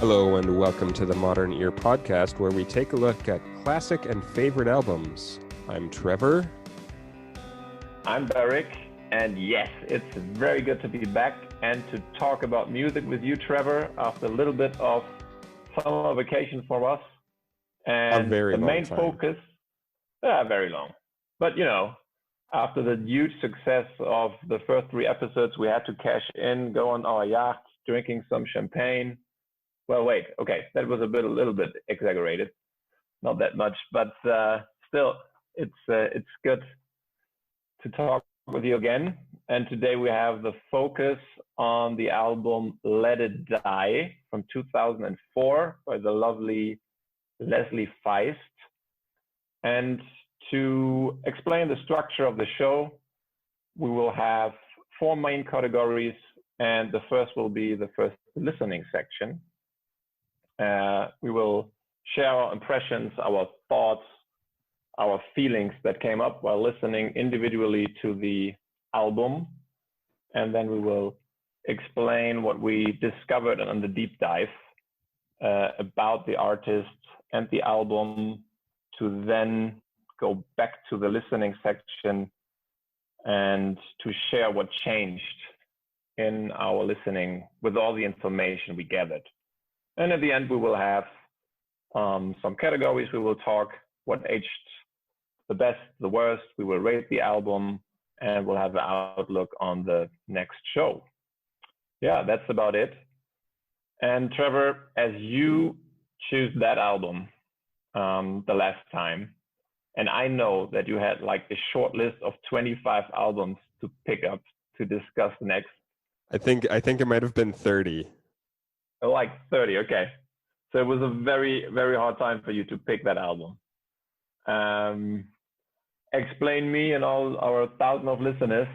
Hello and welcome to the Modern Ear podcast, where we take a look at classic and favorite albums. I'm Trevor. I'm Beric, and yes, it's very good to be back and to talk about music with you, Trevor, after a little bit of summer vacation for us. And A very the long main time. focus, very long. But after the huge success of the first 3 episodes, we had to cash in, go on our yacht, drinking some champagne. Well, wait, okay, that was a little bit exaggerated, not that much, but still, it's good to talk with you again. And today we have the focus on the album Let It Die from 2004 by the lovely Leslie Feist. And to explain the structure of the show, we will have 4 main categories, and the first will be the first listening section. We will share our impressions, our thoughts, our feelings that came up while listening individually to the album. And then we will explain what we discovered on the deep dive about the artist and the album, to then go back to the listening section and to share what changed in our listening with all the information we gathered. And at the end, we will have some categories. We will talk what aged the best, the worst. We will rate the album, and we'll have an outlook on the next show. Yeah, that's about it. And Trevor, as you choose that album the last time, and I know that you had like a short list of 25 albums to pick up to discuss next. I think it might have been 30. Like 30, okay. So it was a very, very hard time for you to pick that album. Explain me and all our thousands of listeners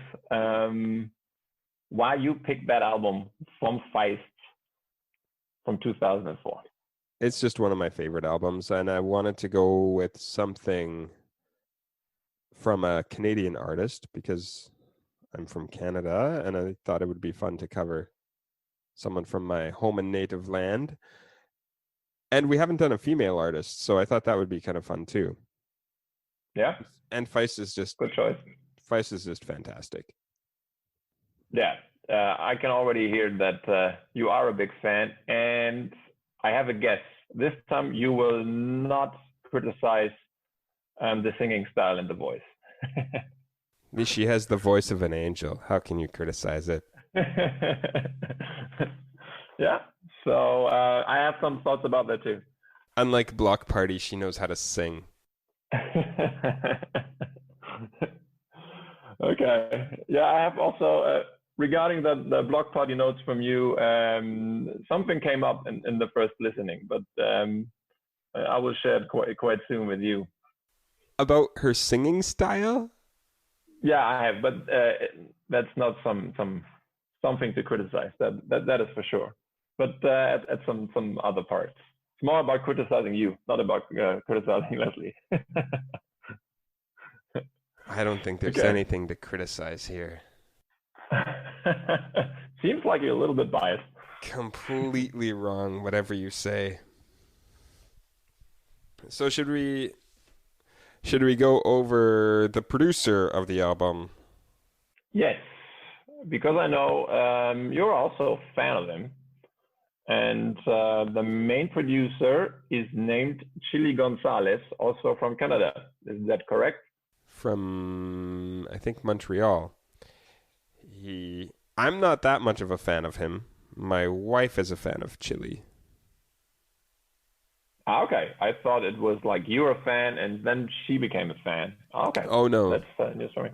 why you picked that album from Feist from 2004. It's just one of my favorite albums, and I wanted to go with something from a Canadian artist because I'm from Canada, and I thought it would be fun to cover someone from my home and native land. And we haven't done a female artist, so I thought that would be kind of fun too. Yeah. And Feist is just good choice. Feist is just fantastic. Yeah, I can already hear that you are a big fan, and I have a guess. This time you will not criticize the singing style and the voice. She has the voice of an angel. How can you criticize it? Yeah, so I have some thoughts about that too. Unlike Block Party, she knows how to sing. Okay. Yeah, I have also, regarding the Block Party notes from you, something came up in the first listening, but I will share it quite soon with you. About her singing style? Yeah, I have, but that's not something to criticize. That is for sure. But at some other parts, it's more about criticizing you, not about criticizing Leslie. I don't think there's anything to criticize here. Seems like you're a little bit biased. Completely wrong, whatever you say. So should we go over the producer of the album? Yes, because I know you're also a fan of him. And the main producer is named Chili Gonzalez, also from Canada. Is that correct? From, I think, Montreal. I'm not that much of a fan of him. My wife is a fan of Chili. Okay. I thought it was like you were a fan and then she became a fan. Okay. Oh, no. That's news for me.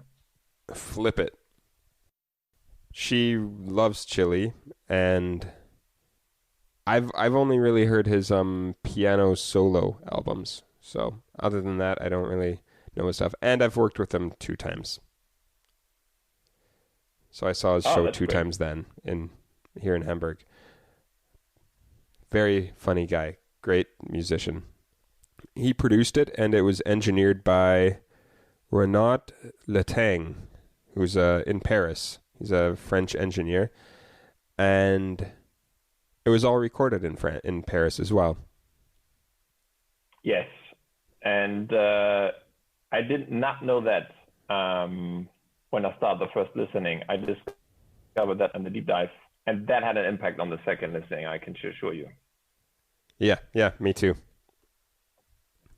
Flip it. She loves Chili, and I've only really heard his piano solo albums. So other than that, I don't really know his stuff. And I've worked with him 2 times. So I saw his show 2 times then here in Hamburg. Very funny guy, great musician. He produced it, and it was engineered by Renaud Letang, who's in Paris. He's a French engineer. And It was all recorded in Paris as well. Yes, and I did not know that when I started the first listening. I discovered that in the deep dive, and that had an impact on the second listening. I can assure you. Yeah, me too.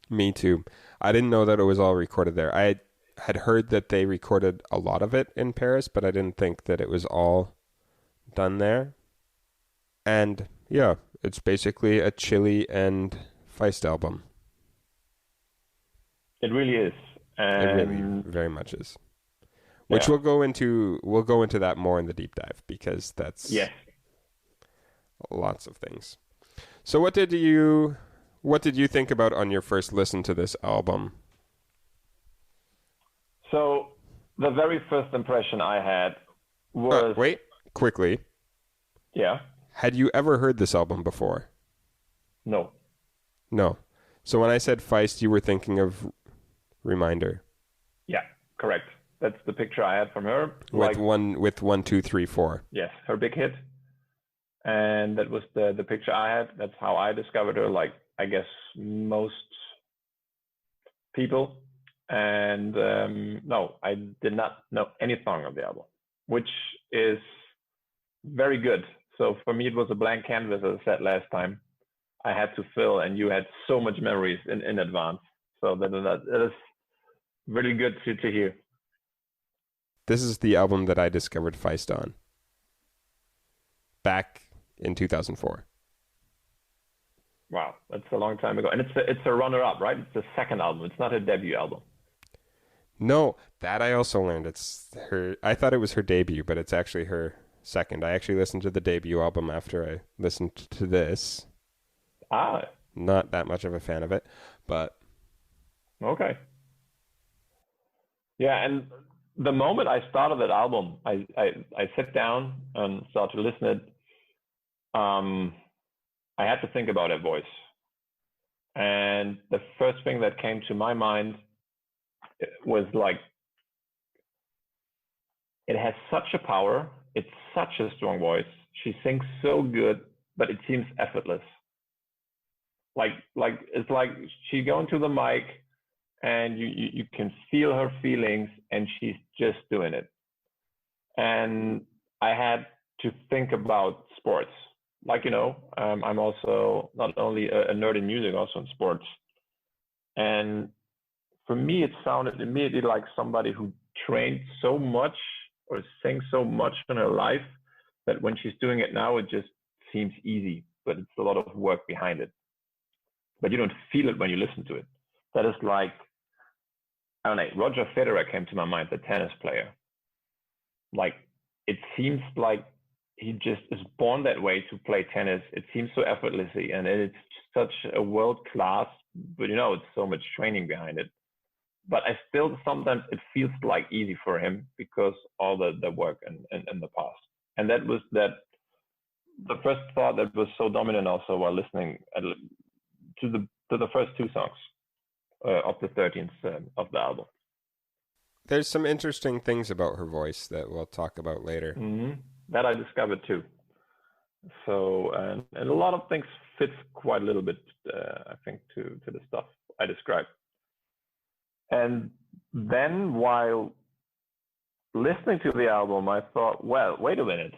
Me too. I didn't know that it was all recorded there. I had heard that they recorded a lot of it in Paris, but I didn't think that it was all done there. And yeah, it's basically a Chili and Feist album. It really is, It really and very much is. Which yeah, we'll go into that more in the deep dive because that's yes. lots of things. So what did you think about on your first listen to this album? So the very first impression I had was Wait, quickly. yeah, Had you ever heard this album before? no, No. So when I said Feist, you were thinking of Reminder. yeah, correct. That's the picture I had from her. With 1, 2, 3, 4. Yes, her big hit, and that was the picture I had. That's how I discovered her. Like I guess most people. And no, I did not know any song of the album, which is very good. So for me, it was a blank canvas, as I said last time. I had to fill, and you had so much memories in advance. So that is really good to hear. This is the album that I discovered Feist on. Back in 2004. Wow, that's a long time ago. And it's a runner-up, right? It's the second album. It's not a debut album. No, that I also learned. It's her. I thought it was her debut, but it's actually her second. I actually listened to the debut album after I listened to this. Ah, Not that much of a fan of it, but okay. Yeah, and the moment I started that album, I sat down and started to listen it. I had to think about her voice, and the first thing that came to my mind was like, it has such a power. It's such a strong voice. She sings so good, but it seems effortless. Like it's like she going to the mic, and you can feel her feelings, and she's just doing it. And I had to think about sports. Like, I'm also not only a nerd in music, also in sports. And for me, it sounded immediately like somebody who trained so much or sang so much in her life that when she's doing it now, it just seems easy, but it's a lot of work behind it. But you don't feel it when you listen to it. That is like, I don't know, Roger Federer came to my mind, the tennis player. Like, it seems like he just is born that way to play tennis. It seems so effortlessly, and it's such a world class, but it's so much training behind it. But I still sometimes it feels like easy for him because all the work in the past. And that was the first thought that was so dominant also while listening to the first two songs of the 13th of the album. there's some interesting things about her voice that we'll talk about later. Mm-hmm. That I discovered too. So and a lot of things fits quite a little bit, I think, to the stuff I described. And then while listening to the album, I thought, well, wait a minute.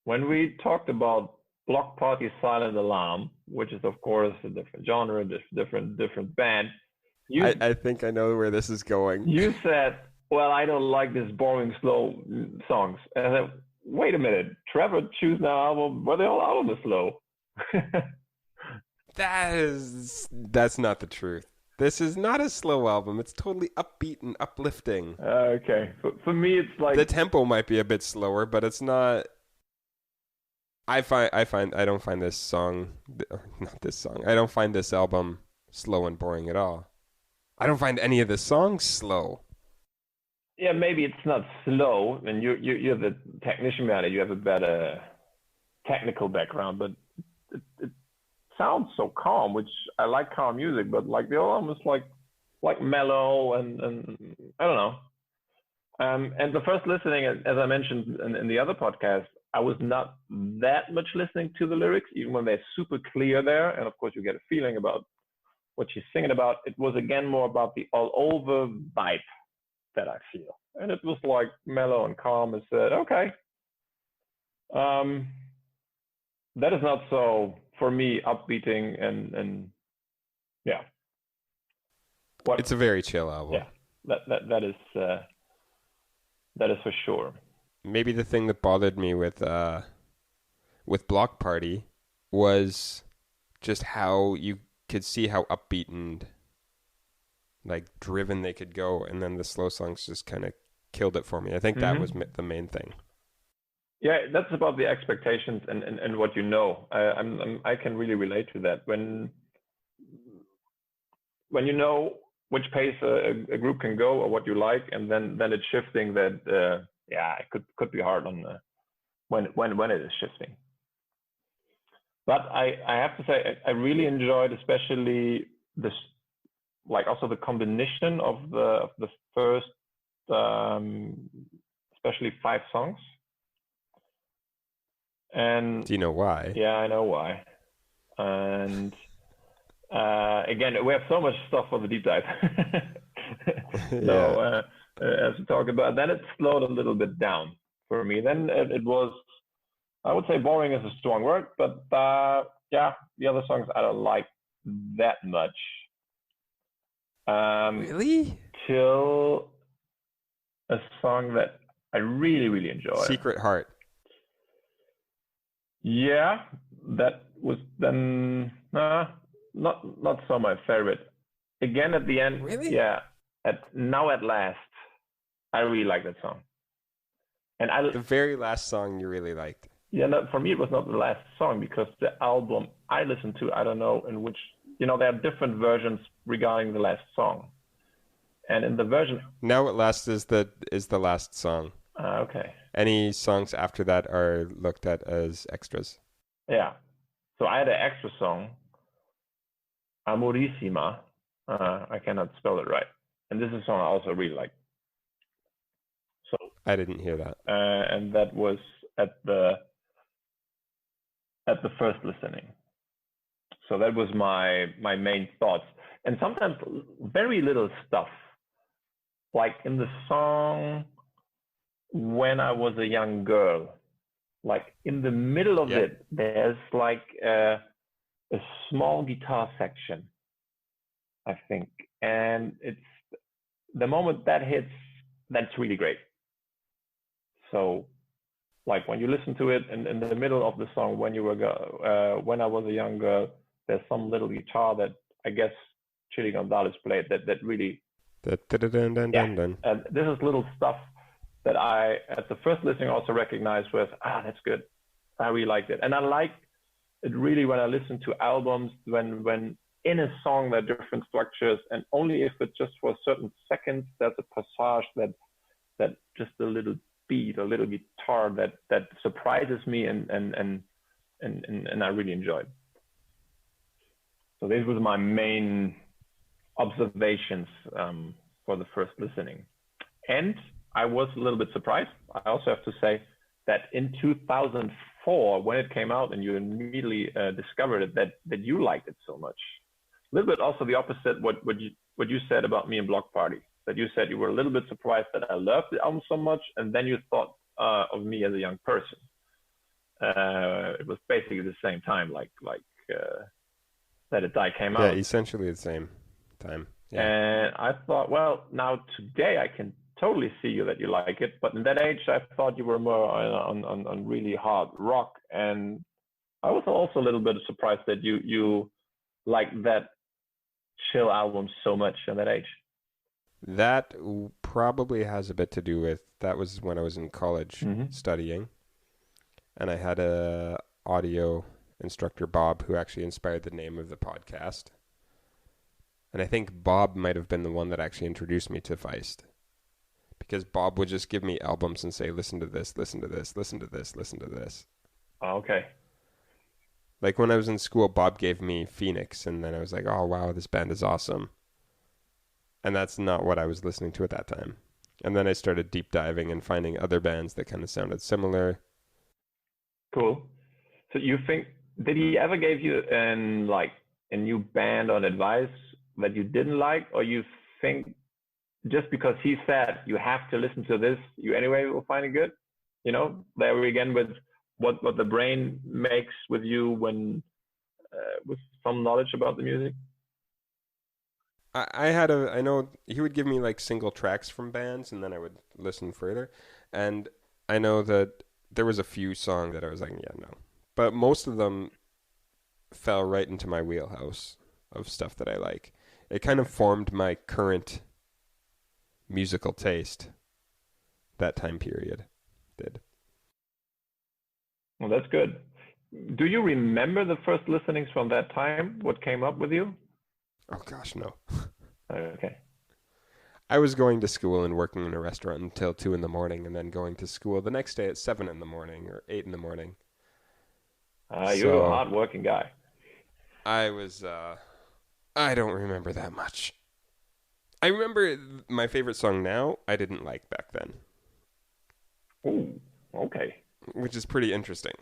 When we talked about Block Party Silent Alarm, which is of course a different genre, different band, I think I know where this is going. You said, well, I don't like this boring, slow songs. And I said, wait a minute, Trevor choose an album where the whole album is slow. That's not the truth. This is not a slow album. It's totally upbeat and uplifting. Okay, for me, it's like the tempo might be a bit slower, but it's not. I don't find this song, not this song. I don't find this album slow and boring at all. I don't find any of the songs slow. Yeah, maybe it's not slow, and you're the technician behind it. You have a better technical background, but it sounds so calm, which I like calm music, but like they're almost like mellow and I don't know. And the first listening, as I mentioned in the other podcast, I was not that much listening to the lyrics, even when they're super clear there. And of course, you get a feeling about what she's singing about. It was again more about the all over vibe that I feel. And it was like mellow and calm and said, okay, um, that is not so for me upbeating and yeah. What? It's a very chill album. Yeah, that is for sure. Maybe the thing that bothered me with Block Party was just how you could see how upbeat and like driven they could go, and then the slow songs just kind of killed it for me. I think that was the main thing. Yeah, that's about the expectations and what you know. I can really relate to that when you know which pace a group can go or what you like, and then it's shifting. That it could be hard on when it is shifting. But I have to say I really enjoyed, especially this, like also the combination of the first, especially 5 songs. And do you know why? Yeah, I know why. And again, we have so much stuff for the deep dive. So as we talk about, then it slowed a little bit down for me. Then it was, I would say, boring is a strong word, but yeah, the other songs I don't like that much. Really? Till a song that I really, really enjoy. Secret Heart. Yeah, that was then not so my favorite. Again, at the end, really? Yeah. Now at Last, I really like that song. And the very last song you really liked. Yeah, no, for me it was not the last song, because the album I listened to, I don't know in which, there are different versions regarding the last song. And in the version Now at Last is the last song. Okay. Any songs after that are looked at as extras. Yeah. So I had an extra song, Amorissima. I cannot spell it right. And this is a song I also really like. So I didn't hear that. And that was at the first listening. So that was my main thoughts. And sometimes very little stuff. Like in the song When I Was a Young Girl, like in the middle of it, there's like a small guitar section, I think. And it's the moment that hits, that's really great. So like when you listen to it in the middle of the song, When I Was a Young Girl, there's some little guitar that I guess Chili Gonzalez played that really, and this is little stuff that I, at the first listening, also recognized with, that's good. I really liked it. And I like it really when I listen to albums, when in a song there are different structures, and only if it's just for a certain seconds, there's a passage that just a little beat, a little guitar that surprises me and I really enjoyed. So this was my main observations for the first listening. And I was a little bit surprised. I also have to say that in 2004, when it came out and you immediately discovered it, that you liked it so much. A little bit also the opposite what you said about me and Block Party, that you said you were a little bit surprised that I loved the album so much, and then you thought of me as a young person. It was basically the same time, like Let It Die came out. Yeah, essentially the same time. Yeah. And I thought, well, now today I can totally see you that you like it, but in that age I thought you were more on really hard rock, and I was also a little bit surprised that you like that chill album so much in that age. That probably has a bit to do with, that was when I was in college studying, and I had a audio instructor, Bob, who actually inspired the name of the podcast. And I think Bob might have been the one that actually introduced me to Feist, because Bob would just give me albums and say, listen to this, listen to this, listen to this, listen to this. Oh, okay. Like when I was in school, Bob gave me Phoenix, and then I was like, oh, wow, this band is awesome. And that's not what I was listening to at that time. And then I started deep diving and finding other bands that kind of sounded similar. Cool. So you think did he ever give you a new band on advice that you didn't like, or you think just because he said you have to listen to this, you anyway will find it good? There we again with what the brain makes with you when with some knowledge about the music. I know he would give me like single tracks from bands, and then I would listen further. And I know that there was a few songs that I was like, yeah, no. But most of them fell right into my wheelhouse of stuff that I like. It kind of formed my current musical taste. That time period did. Well, that's good. Do you remember the first listenings from that time? What came up with you? Oh gosh, no. Okay. I was going to school and working in a restaurant until 2 in the morning, and then going to school the next day at 7 in the morning or 8 in the morning. You're a hard-working guy. I was, I don't remember that much. I remember my favorite song now, I didn't like back then. Ooh, okay. Which is pretty interesting.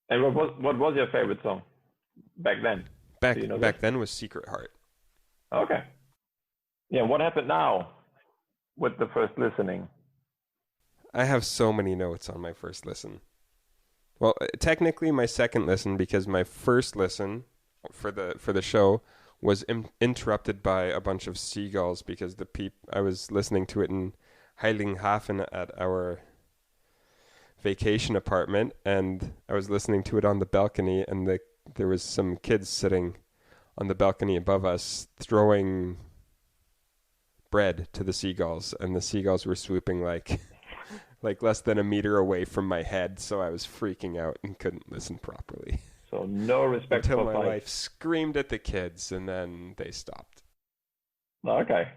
And what was your favorite song back then? Back then was Secret Heart. Okay. Yeah, what happened now with the first listening? I have so many notes on my first listen. Well, technically my second listen, because my first listen for the show was interrupted by a bunch of seagulls, because I was listening to it in Heiligenhafen at our vacation apartment, and I was listening to it on the balcony, and there was some kids sitting on the balcony above us throwing bread to the seagulls, and the seagulls were swooping like less than a meter away from my head, so I was freaking out and couldn't listen properly. So no respect until for my life. wife screamed at the kids, and then they stopped. Okay.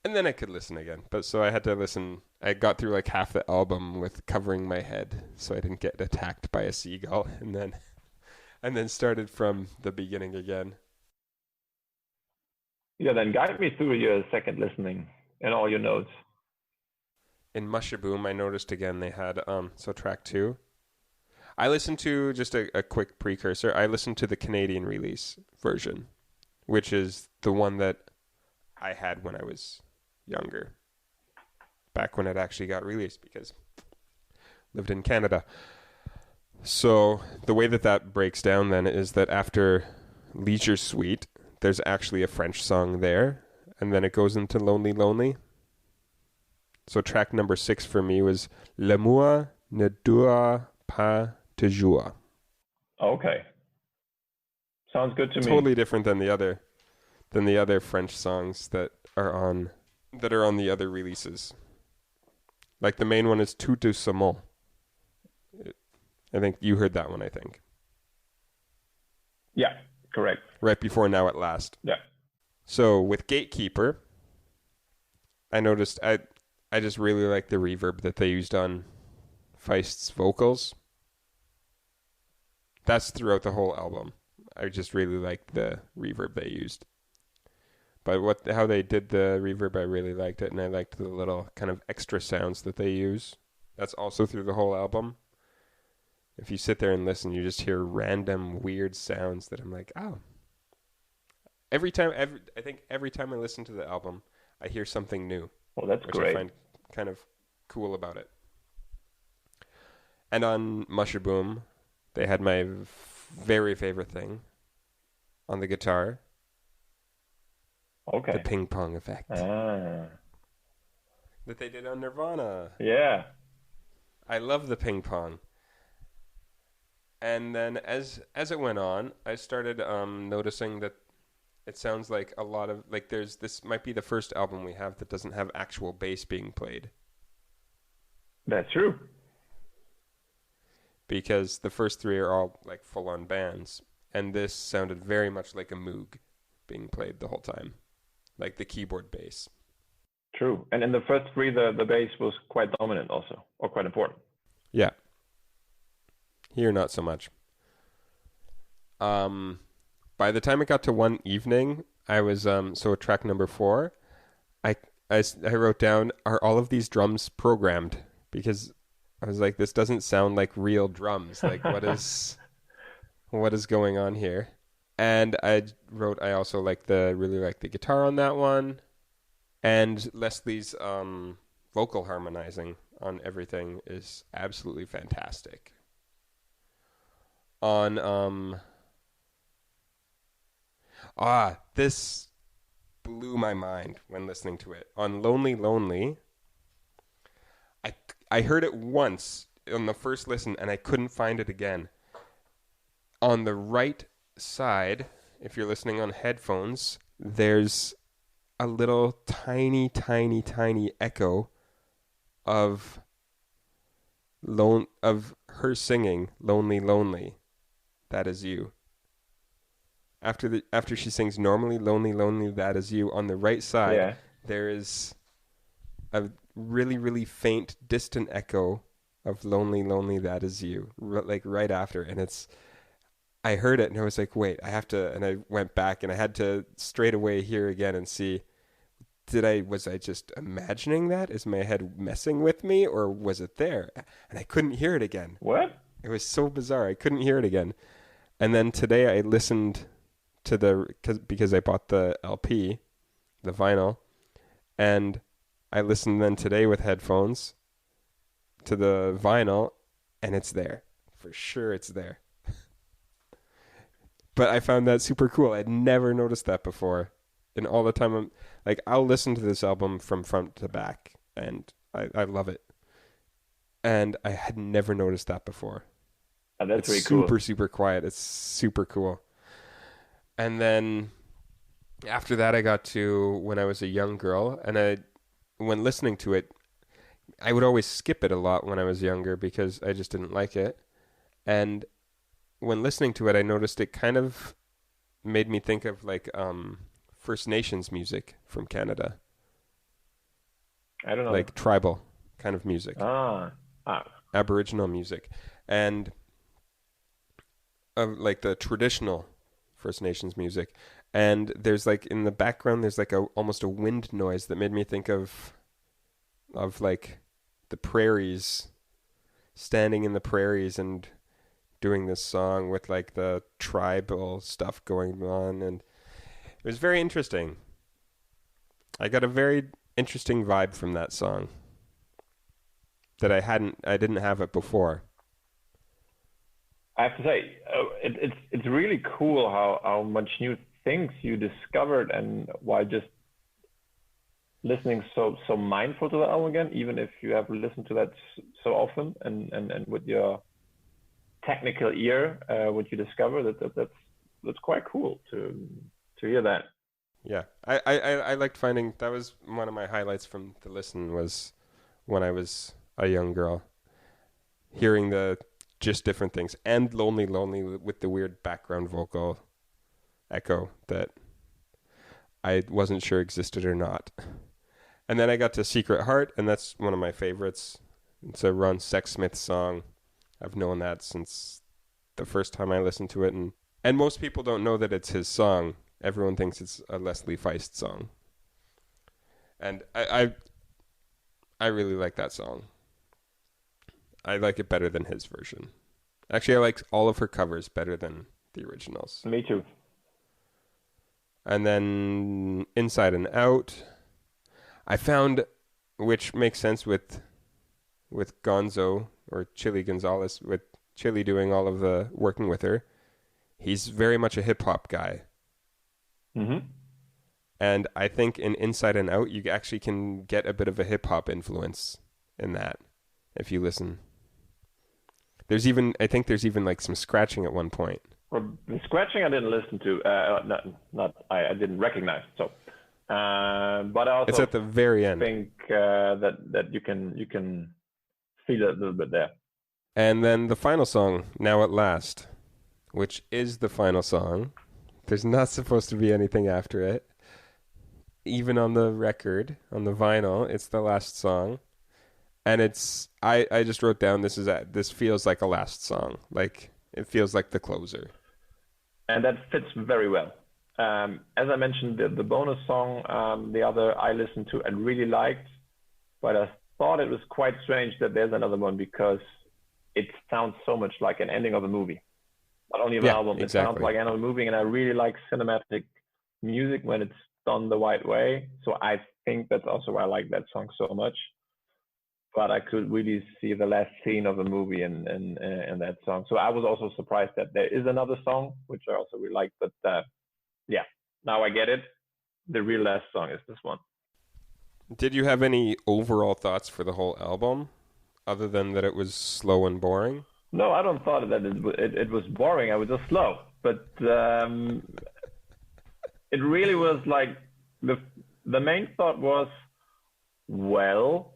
And then I could listen again. But so I had to listen. I got through like half the album with covering my head so I didn't get attacked by a seagull, and then started from the beginning again. Yeah, then guide me through your second listening and all your notes. In Mushaboom, I noticed again they had so track 2. I listened to just a quick precursor. I listened to the Canadian release version, which is the one that I had when I was younger, back when it actually got released, because I lived in Canada. So the way that breaks down then is that after Leisure Suite, there's actually a French song there, and then it goes into Lonely Lonely. So track number 6 for me was L'amour ne dure pas toujours. Okay. Sounds good to me. Totally different than the other French songs that are on the other releases. Like the main one is Tout doucement. I think you heard that one, I think. Yeah, correct. Right before Now at Last. Yeah. So with Gatekeeper, I noticed I just really like the reverb that they used on Feist's vocals. That's throughout the whole album. I just really liked the reverb they used. But how they did the reverb, I really liked it, and I liked the little kind of extra sounds that they use. That's also through the whole album. If you sit there and listen, you just hear random weird sounds that I'm like, oh. I think every time I listen to the album, I hear something new. Well, that's which great. I find kind of cool about it. And on Mushaboom, they had my very favorite thing on the guitar. Okay. The ping pong effect. That they did on Nirvana. Yeah. I love the ping pong. And then as it went on, I started noticing that it sounds like a lot of this might be the first album we have that doesn't have actual bass being played. That's true. Because the first 3 are all like full on bands, and this sounded very much like a Moog being played the whole time. Like the keyboard bass. True. And in the first 3 the bass was quite dominant also, or quite important. Yeah. Here not so much. By the time it got to One Evening, I was so track number 4, I wrote down, are all of these drums programmed? Because I was like, this doesn't sound like real drums. Like, what is going on here? And I also really like the guitar on that one, and Leslie's vocal harmonizing on everything is absolutely fantastic. On this blew my mind when listening to it. On Lonely Lonely, I I heard it once on the first listen and I couldn't find it again. On the right side, if you're listening on headphones, there's a little tiny, tiny, tiny echo of of her singing "Lonely, Lonely." That is you. After she sings normally "Lonely, Lonely," that is you. On the right side, Yeah. there is a really, really faint, distant echo of "Lonely, Lonely," that is you. Like right after, and I heard it and I was like, wait, I have to, and I went back and I had to straight away hear again and see, was I just imagining that? Is my head messing with me or was it there? And I couldn't hear it again. What? It was so bizarre. I couldn't hear it again. And then today I listened to because I bought the LP, the vinyl, and I listened then today with headphones to the vinyl and it's there. For sure it's there. But I found that super cool. I'd never noticed that before. And all the time I'm like, I'll listen to this album from front to back and I love it. And I had never noticed that before. Oh, that's It's really cool. super, super quiet. It's super cool. And then after that, I got to when I was a young girl. And when listening to it, I would always skip it a lot when I was younger because I just didn't like it. And when listening to it, I noticed it kind of made me think of like First Nations music from Canada, I don't know. like tribal kind of music, Ah, Aboriginal music, and like the traditional First Nations music. And there's like in the background, there's like almost a wind noise that made me think of like the prairies, standing in the prairies and doing this song with like the tribal stuff going on, and it was very interesting. I got a very interesting vibe from that song that I didn't have it before. I have to say, it's really cool how much new things you discovered, and while just listening so mindful to the album again, even if you have listened to that so often, and with your technical ear, what you discover that's quite cool to hear that. Yeah, I liked finding that was one of my highlights from the listen was when I was a young girl, hearing the just different things and Lonely Lonely with the weird background vocal echo that I wasn't sure existed or not. And then I got to Secret Heart, and that's one of my favorites. It's a Ron Sexsmith song. I've known that since the first time I listened to it, and most people don't know that it's his song. Everyone thinks it's a Leslie Feist song, and I really like that song. I like it better than his version. Actually, I like all of her covers better than the originals. Me too. And then Inside and Out, I found, which makes sense with Gonzo or Chili Gonzalez, with Chili doing all of the working with her. He's very much a hip hop guy. Hmm. And I think in Inside and Out, you actually can get a bit of a hip hop influence in that if you listen. I think there's even like some scratching at one point. Well, the scratching I didn't listen to. I didn't recognize. So, but I It's also at the very end. think that you can feel it a little bit there. And then the final song, Now at Last, which is the final song. There's not supposed to be anything after it. Even on the record, on the vinyl, it's the last song. And I just wrote down this feels like a last song. Like it feels like the closer. And that fits very well. As I mentioned, the bonus song, the other I listened to and really liked, but I thought it was quite strange that there's another one because it sounds so much like an ending of a movie. Not only of an album, it sounds like an end of a movie, and I really like cinematic music when it's done the right way. So I think that's also why I like that song so much. But I could really see the last scene of a movie in that song. So I was also surprised that there is another song, which I also really like. But yeah, now I get it. The real last song is this one. Did you have any overall thoughts for the whole album, other than that it was slow and boring? No, I don't thought that it was boring. I was just slow. But it really was like the main thought was, well,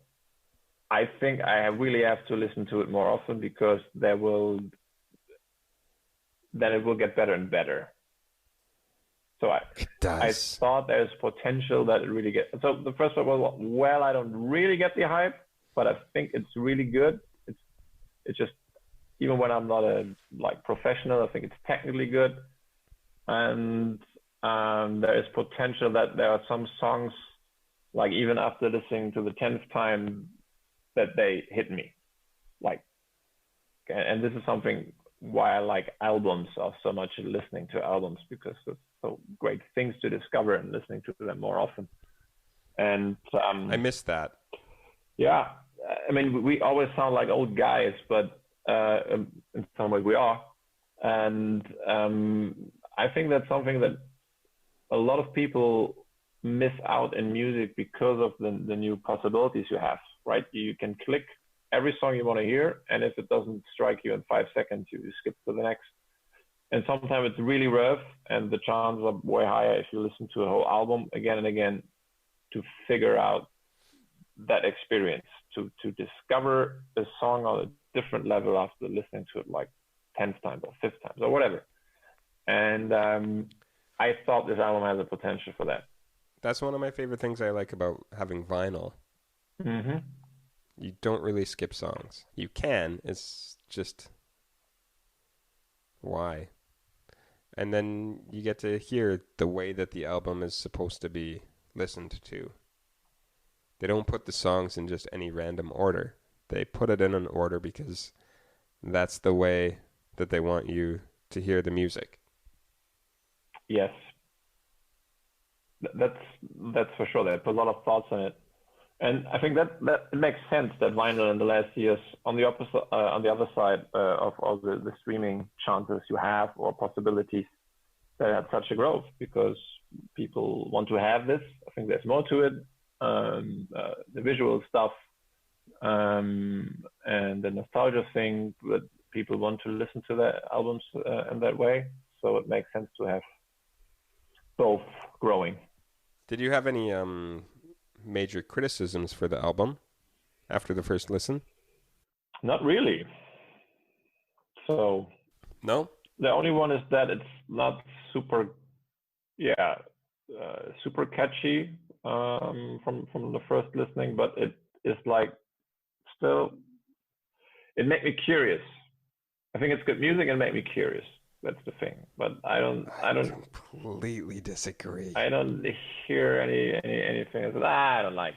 I think I really have to listen to it more often because then it will get better and better. So I thought there's potential that it really gets. So the first one was, well, I don't really get the hype, but I think it's really good. It's just, even when I'm not a professional, I think it's technically good. And there is potential that there are some songs, like even after listening to the 10th time, that they hit me. And this is something why I like albums so much, listening to albums, because it's so great things to discover and listening to them more often. And I miss that. Yeah, I mean, we always sound like old guys, but in some ways we are. And I think that's something that a lot of people miss out in music because of the new possibilities you have, right? You can click every song you want to hear, and if it doesn't strike you in 5 seconds, you skip to the next. And sometimes it's really rough, and the chances are way higher if you listen to a whole album again and again to figure out that experience, to discover a song on a different level after listening to it like 10th time or 5th time or whatever. And I thought this album has a potential for that. That's one of my favorite things I like about having vinyl. Mm-hmm. You don't really skip songs. You can. It's just why. And then you get to hear the way that the album is supposed to be listened to. They don't put the songs in just any random order. They put it in an order because that's the way that they want you to hear the music. Yes. That's for sure. They put a lot of thoughts on it. And I think that it makes sense that vinyl in the last years, on the other side of all the streaming chances you have or possibilities, that had such a growth because people want to have this. I think there's more to it. The visual stuff and the nostalgia thing, but people want to listen to their albums in that way. So it makes sense to have both growing. Did you have any major criticisms for the album after the first listen? Not really. So no. The only one is that it's not super, super catchy from the first listening, but it is like still, it made me curious. I think it's good music and made me curious. That's the thing. But I don't completely disagree. I don't hear anything that I don't like.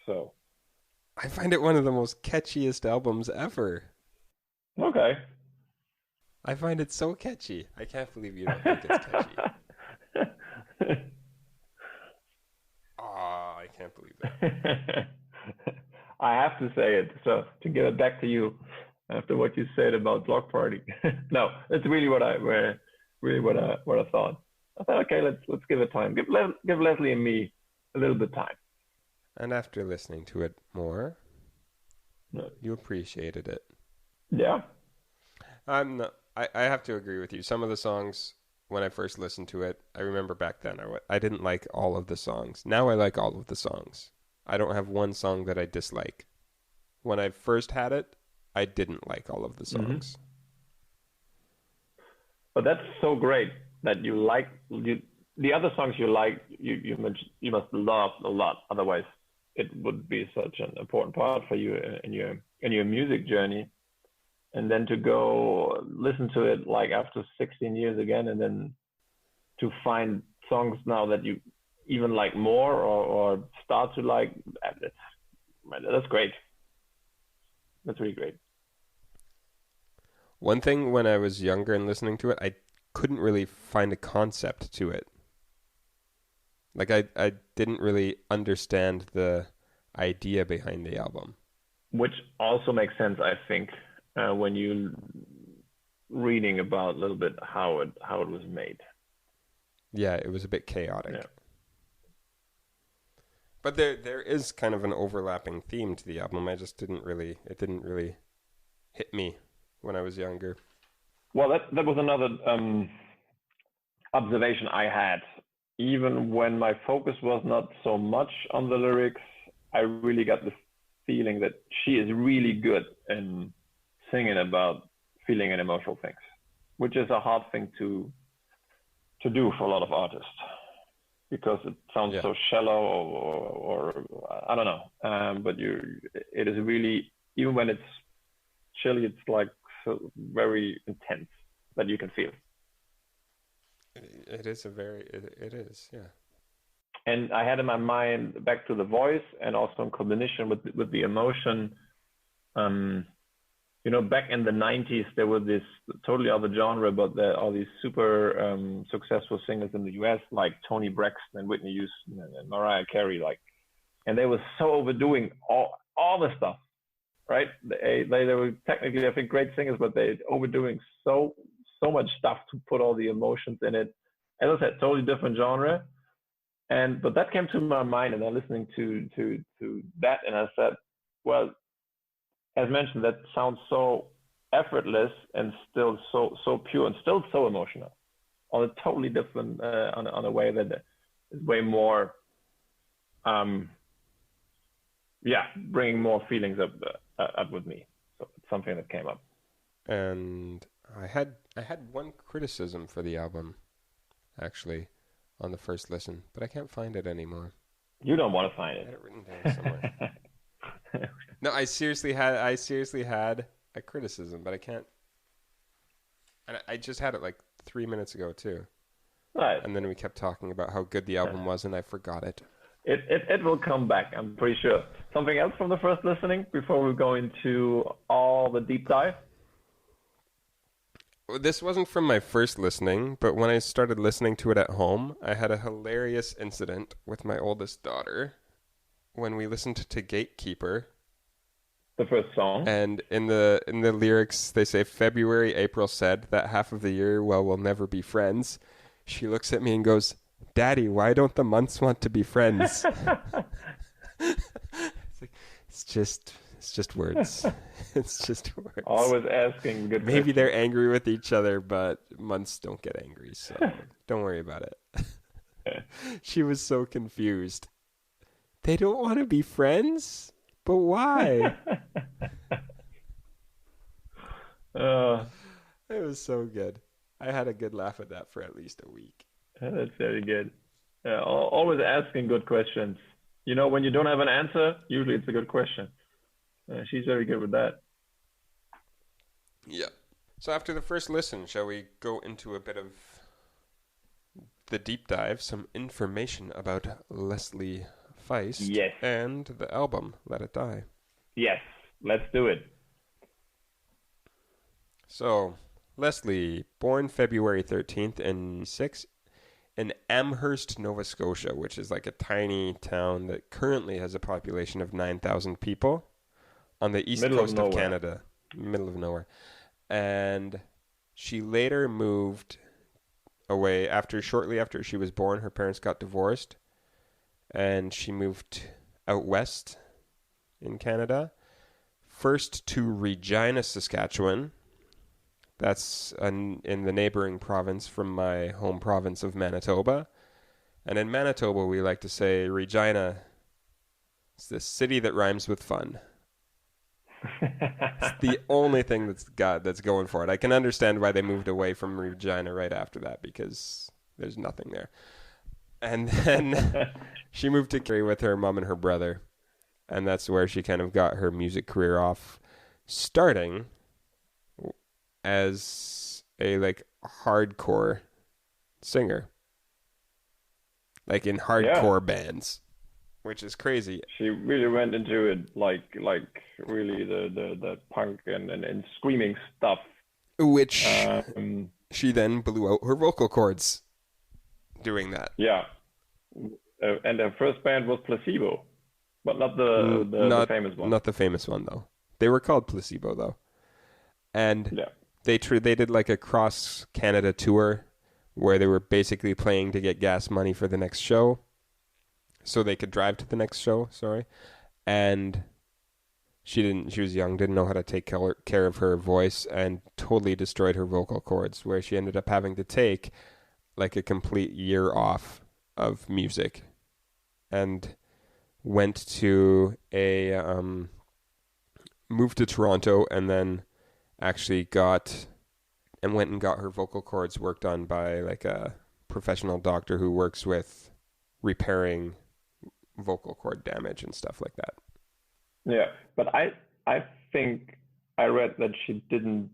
So I find it one of the most catchiest albums ever. Okay. I find it so catchy. I can't believe you don't think it's catchy. I can't believe that. I have to say it. So to give it back to you after what you said about Block Party. No, that's really what I thought. I thought, okay, let's give it time. Give Leslie and me a little bit time. And after listening to it more, you appreciated it. Yeah. I have to agree with you. Some of the songs, when I first listened to it, I remember back then I didn't like all of the songs. Now I like all of the songs. I don't have one song that I dislike. When I first had it, I didn't like all of the songs. Mm-hmm. But that's so great that you like the other songs you like. You must love a lot. Otherwise, it would be such an important part for you in your music journey. And then to go listen to it like after 16 years again, and then to find songs now that you even like more or start to like, it's That's great. That's really great. One thing when I was younger and listening to it, I couldn't really find a concept to it. Like I didn't really understand the idea behind the album. Which also makes sense, I think, when you reading about a little bit how it was made. Yeah, it was a bit chaotic. Yeah. But there is kind of an overlapping theme to the album. It didn't really hit me when I was younger. Well, that was another observation I had. Even when my focus was not so much on the lyrics, I really got the feeling that she is really good in singing about feeling and emotional things, which is a hard thing to do for a lot of artists because it sounds so shallow or I don't know. But it is really, even when it's chilly, it's like so very intense that you can feel. It is, yeah. And I had in my mind back to the voice and also in combination with the emotion. Back in the 90s, there was this totally other genre, but there are these super successful singers in the US, like Toni Braxton and Whitney Houston and Mariah Carey, and they were so overdoing all the stuff, right? They were technically, I think, great singers, but they overdoing so much stuff to put all the emotions in it. As I said, totally different genre. But that came to my mind, and I'm listening to that, and I said, well, as mentioned, that sounds so effortless and still so pure and still so emotional, on a totally different on a way that is way more, bringing more feelings up with me. So it's something that came up. And I had one criticism for the album, actually, on the first listen, but I can't find it anymore. You don't want to find it. I had it written down somewhere. No, I seriously had a criticism, but I can't. And I just had it like 3 minutes ago too. Right. And then we kept talking about how good the album was, and I forgot it. It will come back, I'm pretty sure. Something else from the first listening before we go into all the deep dive? This wasn't from my first listening, but when I started listening to it at home, I had a hilarious incident with my oldest daughter when we listened to Gatekeeper. The first song. And in the lyrics, they say, February, April said that half of the year, well, we'll never be friends. She looks at me and goes, Daddy, why don't the months want to be friends? It's just words. It's just words. Always asking good Maybe questions. they're angry with each other, but months don't get angry, so don't worry about it. She was so confused. They don't want to be friends? But why? It was so good. I had a good laugh at that for at least a week. That's very good. Always asking good questions. When you don't have an answer, usually it's a good question. She's very good with that. Yeah. So after the first listen, shall we go into a bit of the deep dive, some information about Leslie Feist and the album, Let It Die? Yes, let's do it. So, Leslie, born February 13th in Amherst, Nova Scotia, which is like a tiny town that currently has a population of 9,000 people on the east coast of Canada, middle of nowhere. And she later moved away shortly after she was born. Her parents got divorced, and she moved out west in Canada, first to Regina, Saskatchewan. That's in the neighboring province from my home province of Manitoba. And in Manitoba, we like to say Regina is the city that rhymes with fun. It's the only thing that's going for it. I can understand why they moved away from Regina right after that, because there's nothing there. And then she moved to Kerry with her mom and her brother, and that's where she kind of got her music career off, starting as a hardcore singer, in hardcore bands. which is crazy. She really went into it like really the punk and screaming stuff. Which Um, she then blew out her vocal cords doing that. yeah, and her first band was Placebo, but not the Not famous one. not the famous one though. They were called Placebo though, and Yeah, they did like a cross Canada tour where they were basically playing to get gas money for the next show, so they could drive to the next show. Sorry, and she didn't. She was young, didn't know how to take care of her voice, and totally destroyed her vocal cords. Where she ended up having to take like a complete year off of music, and went to a moved to Toronto, and then actually went and got her vocal cords worked on by like a professional doctor who works with repairing vocal cord damage and stuff like that. yeah. But I think I read that she didn't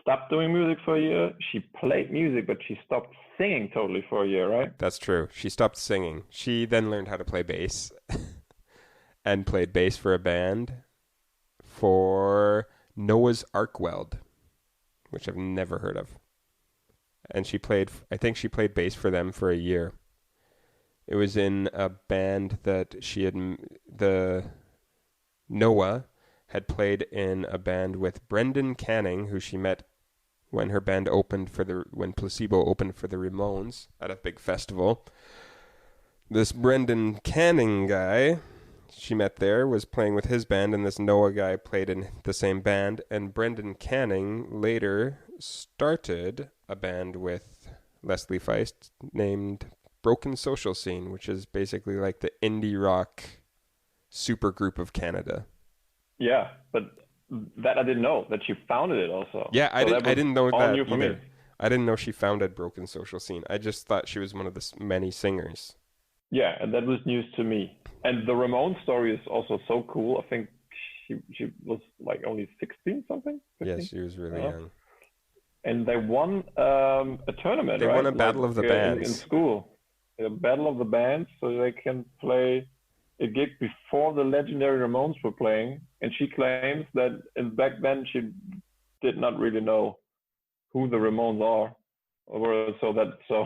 stop doing music for a year. She played music, but she stopped singing totally for a year, right? That's true. She stopped singing. She then learned how to play bass and played bass for a band for Noah's Ark Weld, which I've never heard of. And I think she played bass for them for a year. It was in a band that Noah had played in a band with Brendan Canning, who she met when when Placebo opened for the Ramones at a big festival. This Brendan Canning guy she met there was playing with his band, and this Noah guy played in the same band. And Brendan Canning later started a band with Leslie Feist named Broken Social Scene, which is basically like the indie rock super group of Canada. Yeah, but that I didn't know that she founded it also. Yeah, I didn't know all that new for either. me. I didn't know she founded Broken Social Scene. I just thought she was one of the many singers. Yeah, and that was news to me. And the Ramon story is also so cool. I think she was like only 16 something. 15? Yes, she was really young. And they won a tournament, They right? won a battle of the in bands. school, a battle of the bands, so they can play a gig before the legendary Ramones were playing. And she claims that back then she did not really know who the Ramones are, or so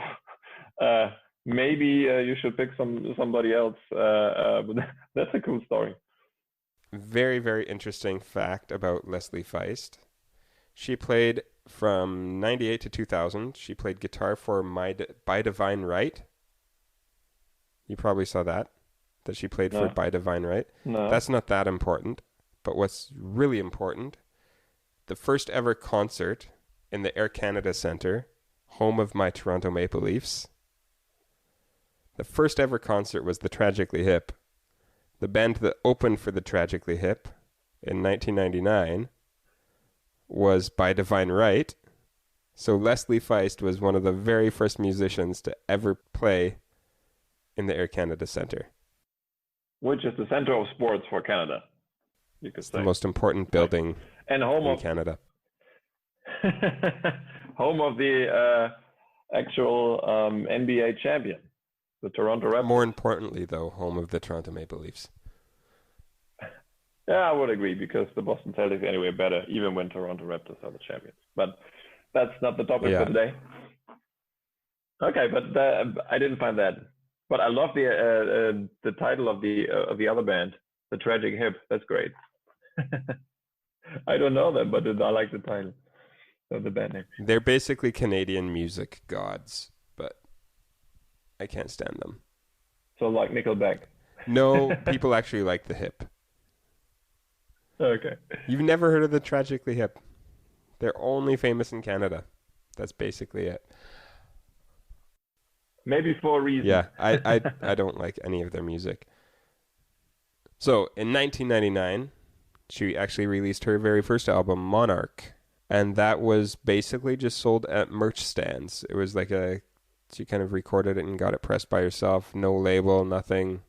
maybe you should pick somebody else. But that's a cool story. Very, very interesting fact about Leslie Feist. She played from 98 to 2000. She played guitar for By Divine Right. You probably saw that she played for No. By Divine Right. No. That's not that important. But what's really important, the first ever concert in the Air Canada Centre, home of my Toronto Maple Leafs. The first ever concert was the Tragically Hip. The band that opened for the Tragically Hip in 1999 was By Divine Right. So Leslie Feist was one of the very first musicians to ever play in the Air Canada Centre. Which is the center of sports for Canada, you could It's say. the most important building and home in of Canada. home of the actual NBA champion, the Toronto Raptors. More importantly, though, home of the Toronto Maple Leafs. Yeah, I would agree, because the Boston Celtics anyway are better, even when Toronto Raptors are the champions. But that's not the topic for today. Okay, but I didn't find that. But I love the title of the other band, The Tragic Hip. That's great. I don't know them, but I like the title of the band name. They're basically Canadian music gods, but I can't stand them. So like Nickelback. No, people actually like the Hip. Okay. You've never heard of the Tragically Hip? They're only famous in Canada. That's basically it. Maybe for a reason. Yeah, I don't like any of their music. So, in 1999, she actually released her very first album, Monarch. And that was basically just sold at merch stands. It was like she kind of recorded it and got it pressed by herself. No label, nothing.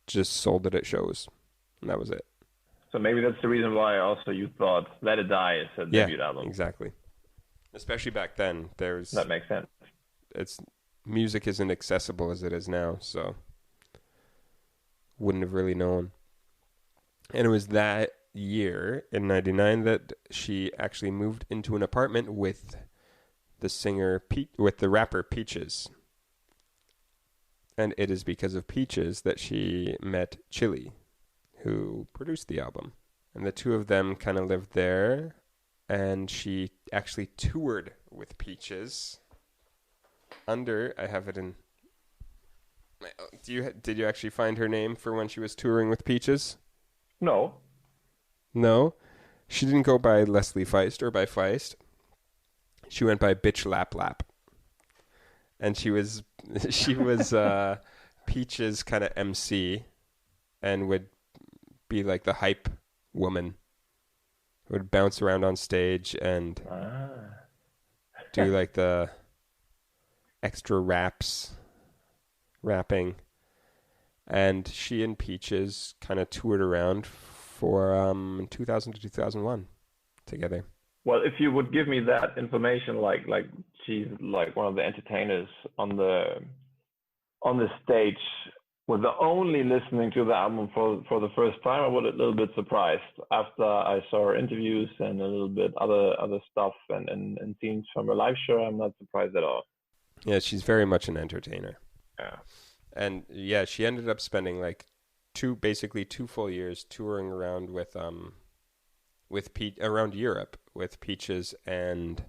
Just sold it at shows. And that was it. So maybe that's the reason why also you thought Let It Die is a debut album. Exactly. Especially back then. That makes sense. Music isn't accessible as it is now, so wouldn't have really known. And it was that year in 99 that she actually moved into an apartment with with the rapper Peaches. And it is because of Peaches that she met Chili, who produced the album. And the two of them kind of lived there, and she actually toured with Peaches I have it in. Did you actually find her name for when she was touring with Peaches? No. No, she didn't go by Leslie Feist or by Feist. She went by Bitch Lap Lap, and she was Peaches' kind of MC, and would be like the hype woman. Would bounce around on stage and do like the extra rapping. And she and Peaches kind of toured around for 2000 to 2001 together. Well, if you would give me that information, like she's like one of the entertainers on the stage, with the only listening to the album for the first time, I was a little bit surprised. After I saw her interviews and a little bit other stuff and scenes from her live show, I'm not surprised at all. Yeah, she's very much an entertainer. Yeah. And yeah, she ended up spending like basically 2 full years touring around around Europe with Peaches and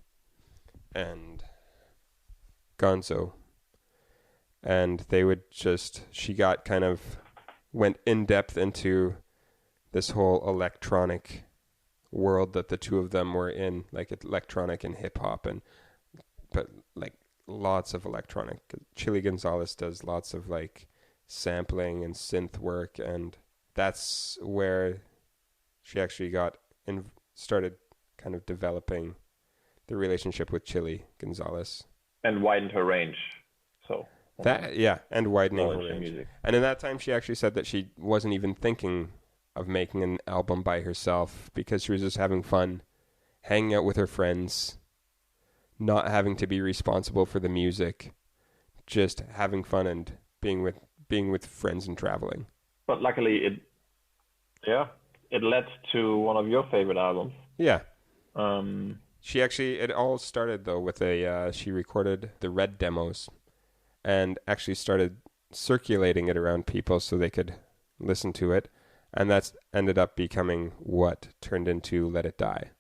Gonzo. And she got kind of went in depth into this whole electronic world that the two of them were in, like electronic and hip hop, but like lots of electronic. Chili Gonzalez does lots of like sampling and synth work, and that's where she actually started kind of developing the relationship with Chili Gonzalez. And widened her range. And widening her range. Music. And in that time, she actually said that she wasn't even thinking of making an album by herself because she was just having fun, hanging out with her friends, not having to be responsible for the music, just having fun and being with friends and traveling. But luckily, it led to one of your favorite albums. Yeah. It all started though with she recorded the Red demos and actually started circulating it around people so they could listen to it. And that's ended up becoming what turned into Let It Die.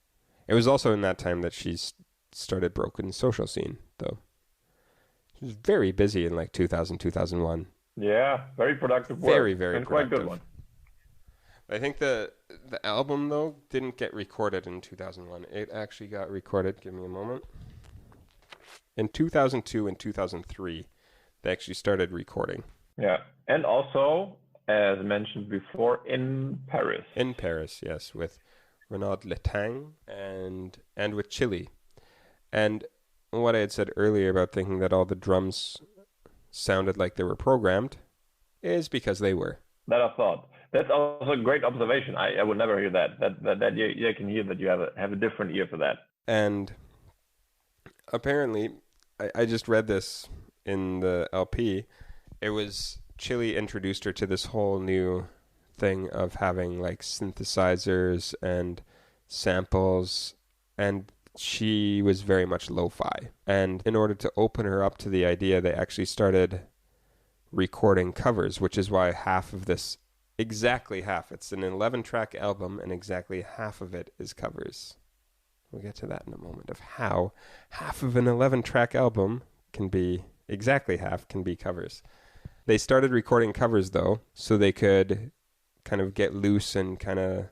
It was also in that time that she started Broken Social Scene, though. She was very busy in like 2000, 2001. Yeah, very productive work. Very, very and productive. Quite good one. I think the album, though, didn't get recorded in 2001. It actually got recorded, give me a moment. In 2002 and 2003, they actually started recording. Yeah, and also, as mentioned before, in Paris. In Paris, yes, with Renaud Letang and with Chili. And what I had said earlier about thinking that all the drums sounded like they were programmed is because they were. That I thought. That's also a great observation. I would never hear that. That you can hear that you have a different ear for that. And apparently, I just read this in the LP. It was Chili introduced her to this whole new thing of having like synthesizers and samples, and she was very much lo-fi. And in order to open her up to the idea, they actually started recording covers, which is why exactly half, it's an 11-track album, and exactly half of it is covers. We'll get to that in a moment, of how half of an 11-track album exactly half can be covers. They started recording covers, though, so they could kind of get loose and kind of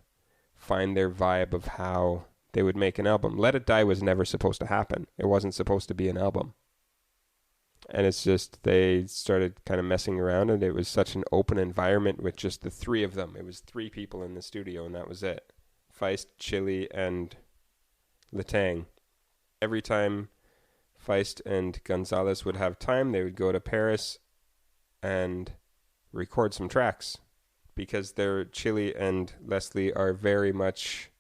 find their vibe of how they would make an album. Let It Die was never supposed to happen. It wasn't supposed to be an album. And it's just, they started kind of messing around, and it was such an open environment with just the three of them. It was 3 people in the studio, and that was it. Feist, Chili, and Letang. Every time Feist and Gonzalez would have time, they would go to Paris and record some tracks, because Chili and Leslie are very much,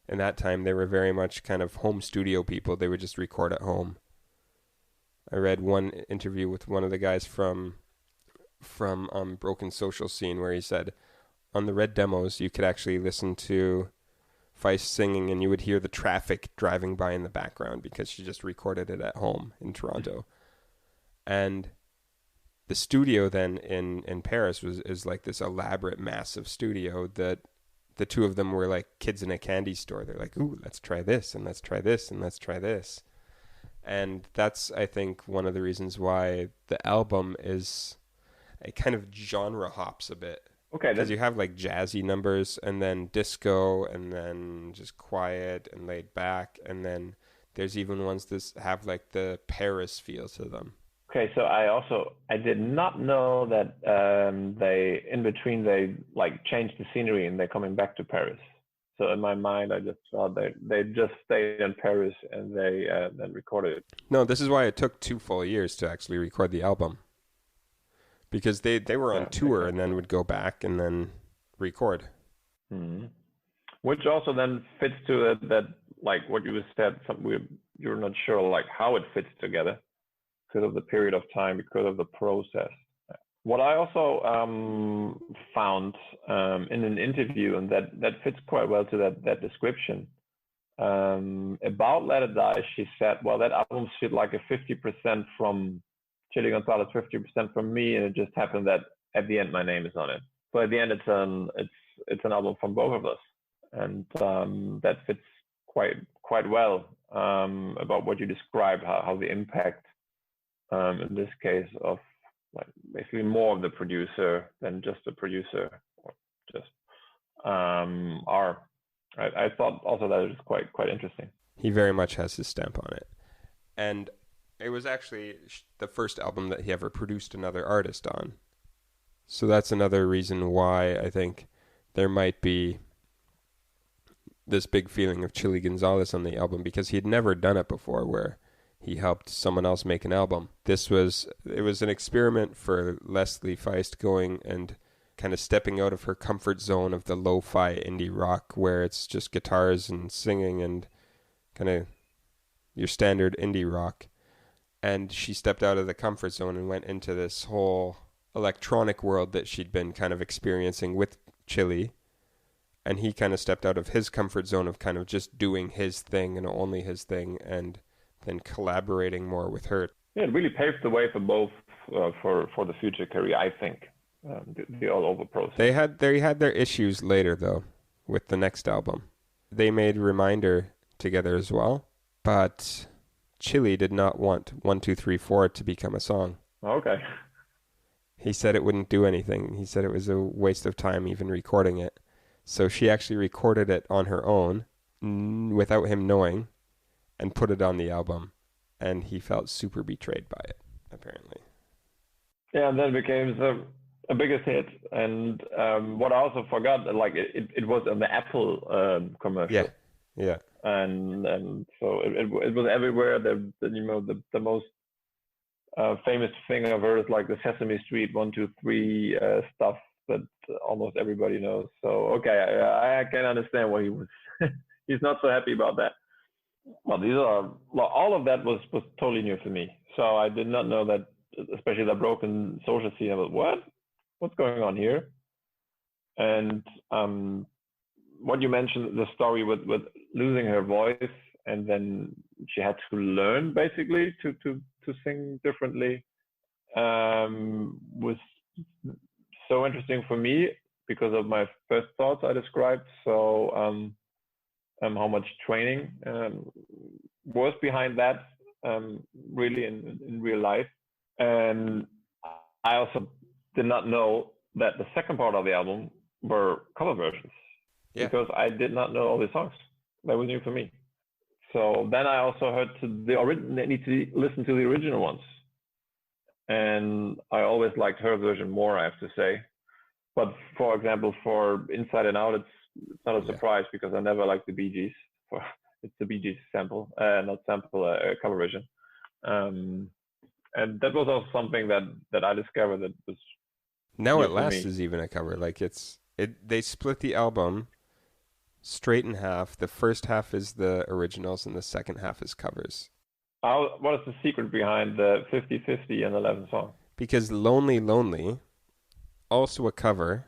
in that time, they were very much kind of home studio people. They would just record at home. I read one interview with one of the guys from from Broken Social Scene where he said on the red demos you could actually listen to Feist singing and you would hear the traffic driving by in the background because she just recorded it at home in Toronto. And the studio then in Paris is like this elaborate, massive studio that the two of them were like kids in a candy store. They're like, ooh, let's try this and let's try this and let's try this. And that's, I think, one of the reasons why the album is it kind of genre hops a bit. Okay, Because you have like jazzy numbers and then disco and then just quiet and laid back. And then there's even ones that have like the Paris feel to them. okay. So I did not know that they in between they like changed the scenery and they're coming back to Paris. So in my mind, I just thought they just stayed in Paris and they then recorded it. No, this is why it took 2 full years to actually record the album. Because they were on tour and then would go back and then record. Mm-hmm. Which also then fits to that like what you said, you're not sure like how it fits together because of the period of time, because of the process. What I also found in an interview, and that fits quite well to that description, about Let It Die, she said, well, that album should like a 50% from Chili Gonzalez, 50% from me, and it just happened that at the end my name is on it. So at the end it's an album from both of us, and that fits quite well about what you described, how the impact in this case of like basically more of the producer than just the producer, or just are. I thought also that it was quite interesting. He very much has his stamp on it, and it was actually the first album that he ever produced another artist on. So that's another reason why I think there might be this big feeling of Chili Gonzalez on the album, because he'd never done it before where he helped someone else make an album. It was an experiment for Leslie Feist going and kind of stepping out of her comfort zone of the lo-fi indie rock where it's just guitars and singing and kind of your standard indie rock. And she stepped out of the comfort zone and went into this whole electronic world that she'd been kind of experiencing with Chili. And he kind of stepped out of his comfort zone of kind of just doing his thing and only his thing, and then collaborating more with her. Yeah, it really paved the way for both for the future career, I think. The all over process. They had their issues later though with the next album. They made Reminder together as well, but Chili did not want 1, 2, 3, 4 to become a song. Okay. He said it wouldn't do anything. He said it was a waste of time even recording it. So she actually recorded it on her own without him knowing and put it on the album. And he felt super betrayed by it, apparently. Yeah, and then it became a biggest hit. And what I also forgot, like it was on the Apple commercial. Yeah. And so it was everywhere. The most famous thing of her is like the Sesame Street 1, 2, 3 stuff that almost everybody knows. So okay, I can understand why he was he's not so happy about that. Well, all of that was totally new for me. So I did not know that, especially the Broken Social Scene. I was, what's going on here? And what you mentioned, the story with losing her voice, and then she had to learn basically to sing differently, was so interesting for me because of my first thoughts I described. So how much training was behind that, really in real life. And I also did not know that the second part of the album were cover versions, because I did not know all the songs. That was new for me. So then I also heard need to listen to the original ones. And I always liked her version more, I have to say. But for example, for Inside and Out, it's not a surprise because I never liked the Bee Gees. It's the Bee Gees sample, not sample, cover version. And that was also something that I discovered that was Now At Last is even a cover. Like they split the album straight in half. The first half is the originals and the second half is covers. What is the secret behind the 50-50 and 11 song? Because Lonely Lonely also a cover.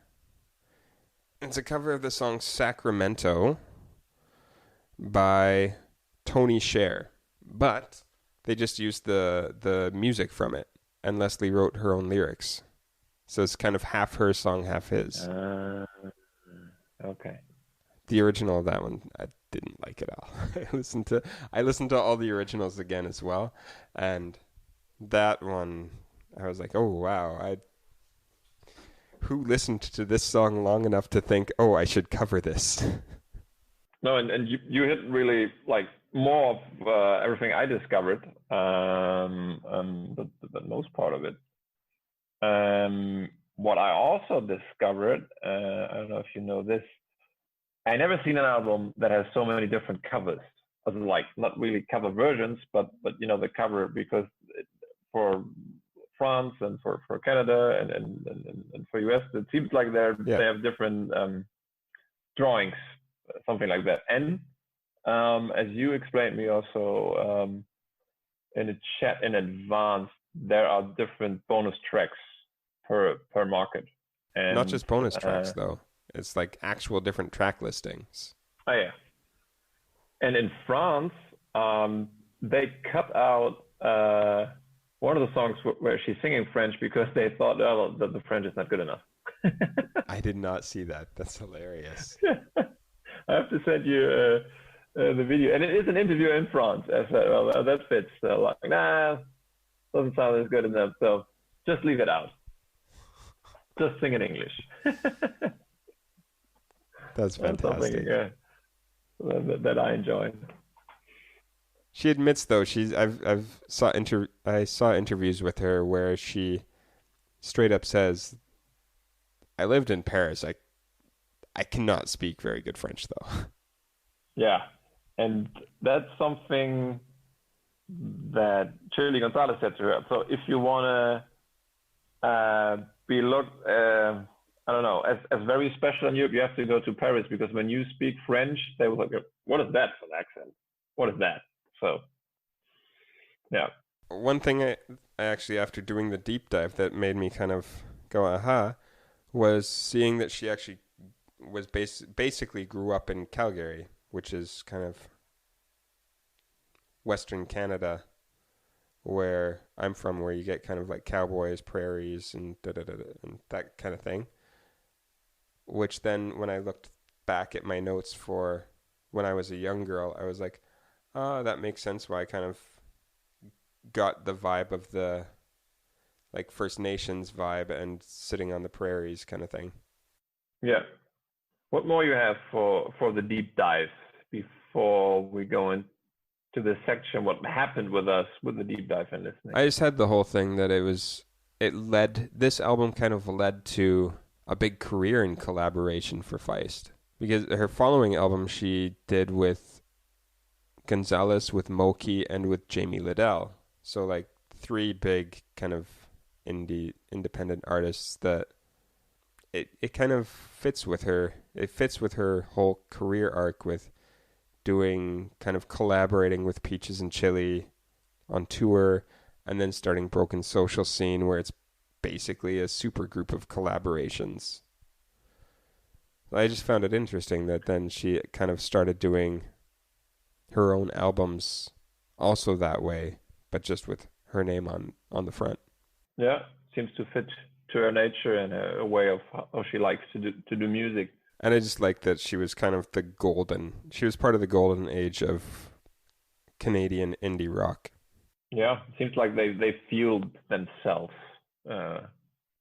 It's a cover of the song Sacramento by Tony Scher, but they just used the music from it, and Leslie wrote her own lyrics. So it's kind of half her song, half his. Okay. The original of that one, I didn't like it all. I listened to all the originals again as well, and that one I was like, oh wow, who listened to this song long enough to think, oh, I should cover this? No, and you hit really like more of everything I discovered, the most part of it. What I also discovered, I don't know if you know this, I never seen an album that has so many different covers. As in, like, not really cover versions, but the cover, because for France and for Canada and for US, it seems like Yeah. they have different drawings, something like that. And as you explained me also in the chat in advance, there are different bonus tracks per market. Not And just bonus tracks though. It's like actual different track listings. oh yeah, and in France, they cut out one of the songs where she's singing French because they thought, oh, the French is not good enough. I did not see that. That's hilarious. I have to send you the video, and it is an interview in France. I said, well, that fits. So, like, nah, doesn't sound as good enough. So just leave it out. Just sing in English. That's fantastic. That's something that I enjoy. She admits though I saw interviews with her where she straight up says, "I lived in Paris. I cannot speak very good French though." Yeah, and that's something that Shirley Gonzalez said to her. So if you want to be looked, I don't know, as very special in Europe, you have to go to Paris, because when you speak French, they will like, what is that for an accent? What is that? So, yeah. One thing I actually, after doing the deep dive, that made me kind of go aha, was seeing that she actually was basically grew up in Calgary, which is kind of Western Canada, where I'm from, where you get kind of like cowboys, prairies, and and that kind of thing. Which then, when I looked back at my notes for when I was a young girl, I was like, oh, that makes sense why I kind of got the vibe of the like First Nations vibe and sitting on the prairies kind of thing. Yeah. What more you have for the deep dive before we go into this section? What happened with us with the deep dive and listening? I just had the whole thing that this album kind of led to a big career in collaboration for Feist, because her following album she did with Gonzalez, with Moki, and with Jamie Liddell. So like three big kind of independent artists that it kind of fits with her. It fits with her whole career arc with doing kind of collaborating with Peaches and Chili on tour, and then starting Broken Social Scene, where it's basically a super group of collaborations. I just found it interesting that then she kind of started doing her own albums also that way, but just with her name on the front. Yeah, seems to fit to her nature and a way of how she likes to do music. And I just like that she was kind of she was part of the golden age of Canadian indie rock. Yeah, seems like they fueled themselves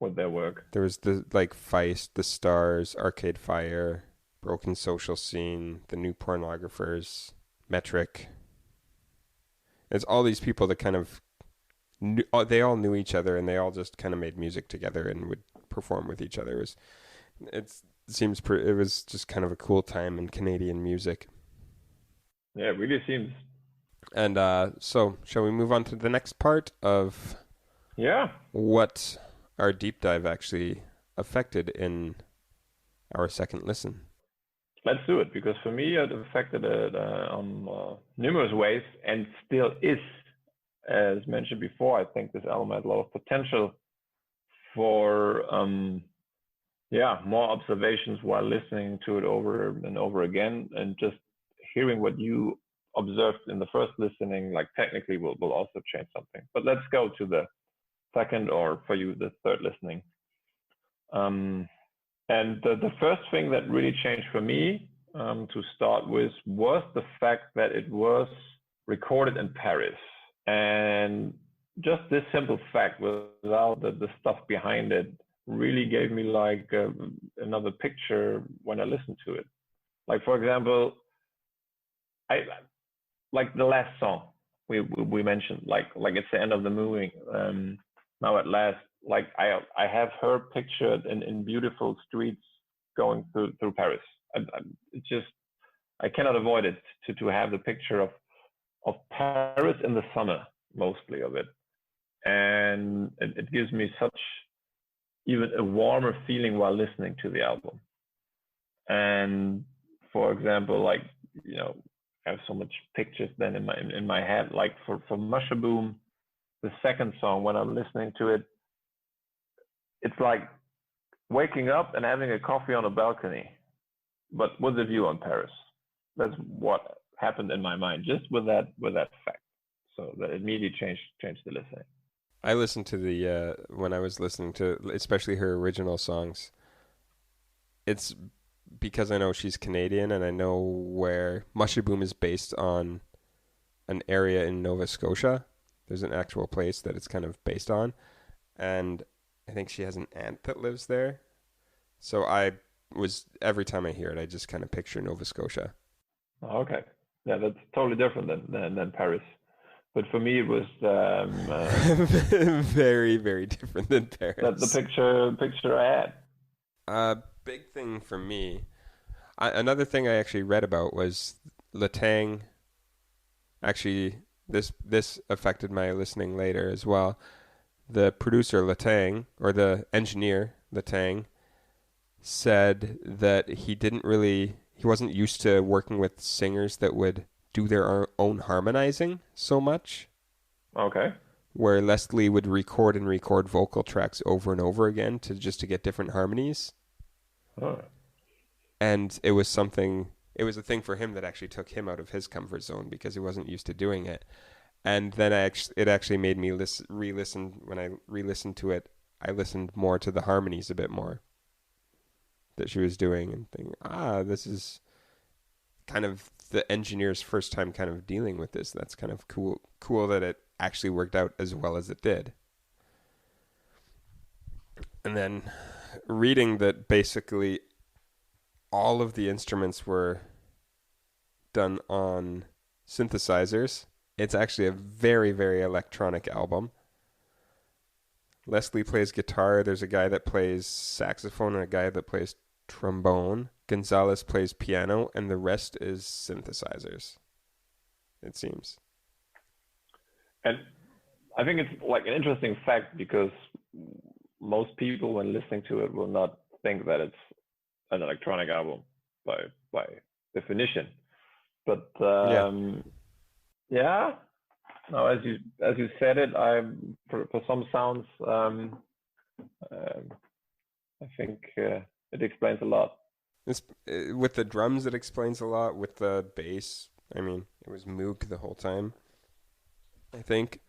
with their work. There was the like Feist, the Stars, Arcade Fire, Broken Social Scene, the New Pornographers, Metric. It's all these people that kind of they all knew each other, and they all just kind of made music together and would perform with each other. It was just kind of a cool time in Canadian music. Yeah, it really seems. And so, shall we move on to the next part of what our deep dive actually affected in our second listen? Let's do it, because for me it affected it on numerous ways, and still is. As mentioned before, I think this album had a lot of potential for Yeah, more observations while listening to it over and over again, and just hearing what you observed in the first listening, like technically will also change something. But let's go to the second, or for you, the third listening. Um, and the first thing that really changed for me, to start with, was the fact that it was recorded in Paris. And just this simple fact, without the stuff behind it, really gave me like another picture when I listened to it. Like, for example, I like the last song we mentioned, like it's the end of the movie. Now at last, like I have her pictured in beautiful streets going through Paris. It's just, I cannot avoid it to have the picture of Paris in the summer, mostly of it, and it gives me such even a warmer feeling while listening to the album. And for example, like, you know, I have so much pictures then in my head. Like for Mushaboom, the second song, when I'm listening to it, it's like waking up and having a coffee on a balcony, but with a view on Paris. That's what happened in my mind just with that fact. So that immediately changed the listening. I listened to the when I was listening to especially her original songs. It's because I know she's Canadian and I know where Mushaboom is based on an area in Nova Scotia. There's an actual place that it's kind of based on, and I think she has an aunt that lives there. So I was every time I hear it, I just kind of picture Nova Scotia. Okay, yeah, that's totally different than Paris. But for me, it was Very, very different than that the Paris. picture I had. Big thing for me. Another thing I actually read about was Latang. Actually, this affected my listening later as well. The producer Latang, or the engineer Latang, said that he wasn't used to working with singers that would do their own harmonizing so much, Okay. where Leslie would record and record vocal tracks over and over again to get different harmonies. Oh. And it was a thing for him that actually took him out of his comfort zone because he wasn't used to doing it. And then it actually made me re-listen. When I re-listened to it, I listened more to the harmonies a bit more that she was doing, and thinking, this is kind of the engineer's first time kind of dealing with this. That's kind of cool that it actually worked out as well as it did. And then reading that basically all of the instruments were done on synthesizers. It's actually a very, very electronic album. Leslie plays guitar. There's a guy that plays saxophone and a guy that plays trombone. Gonzalez plays piano, and the rest is synthesizers, it seems. And I think it's like an interesting fact because most people, when listening to it, will not think that it's an electronic album by definition. But Yeah. yeah, no, as you said it, I for some sounds, I think it explains a lot. It's, with the drums, it explains a lot. With the bass, I mean, it was Moog the whole time, I think.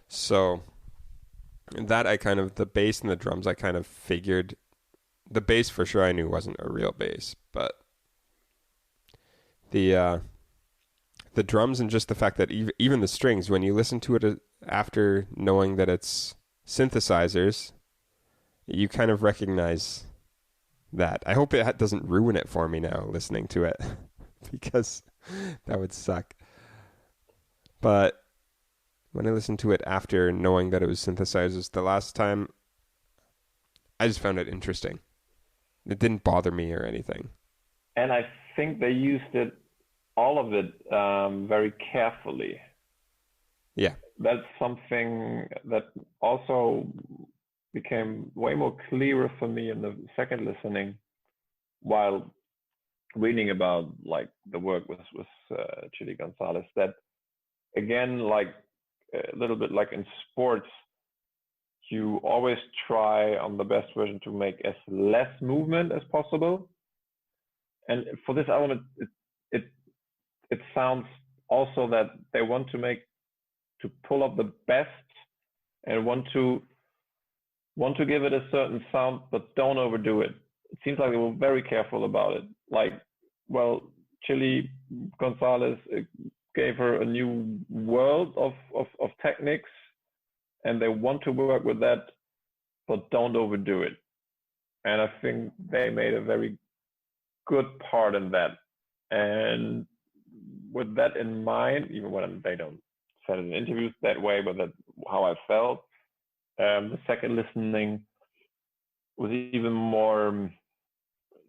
So that the bass and the drums, I kind of figured. The bass for sure I knew wasn't a real bass, but the drums and just the fact that even the strings, when you listen to it after knowing that it's synthesizers, you kind of recognize that. I hope it doesn't ruin it for me now listening to it because that would suck. But when I listened to it after knowing that it was synthesizers the last time, I just found it interesting. It didn't bother me or anything. And I think they used it, all of it, very carefully. Yeah. That's something that also became way more clearer for me in the second listening, while reading about like the work with Chili Gonzalez. That again, like a little bit like in sports, you always try on the best version to make as less movement as possible. And for this album, it sounds also that they want to pull up the best and want to give it a certain sound, but don't overdo it. It seems like they were very careful about it. Like, well, Chili Gonzalez gave her a new world of techniques, and they want to work with that, but don't overdo it. And I think they made a very good part in that. And with that in mind, even when they don't say it in interviews that way, but that's how I felt. The second listening was even more.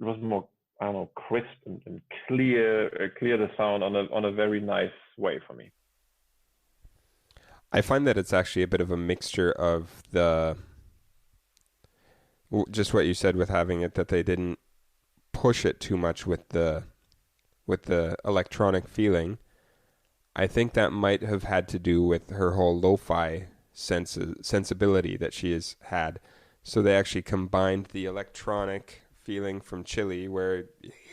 It was more, I don't know, crisp and clear the sound on a very nice way for me. I find that it's actually a bit of a mixture of just what you said with having it, that they didn't push it too much with the electronic feeling. I think that might have had to do with her whole lo-fi sensibility that she has had. So they actually combined the electronic feeling from Chili, where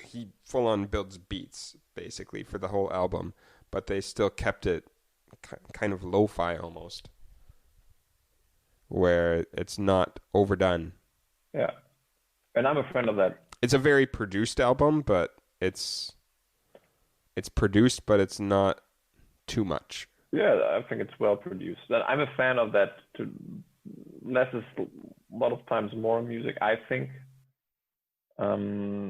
he full on builds beats basically for the whole album, but they still kept it kind of lo-fi almost, where it's not overdone. Yeah, and I'm a fan of that. It's a very produced album, but it's produced, but it's not too much. Yeah, I think it's well produced. And I'm a fan of that. Less is a lot of times more music, I think. I don't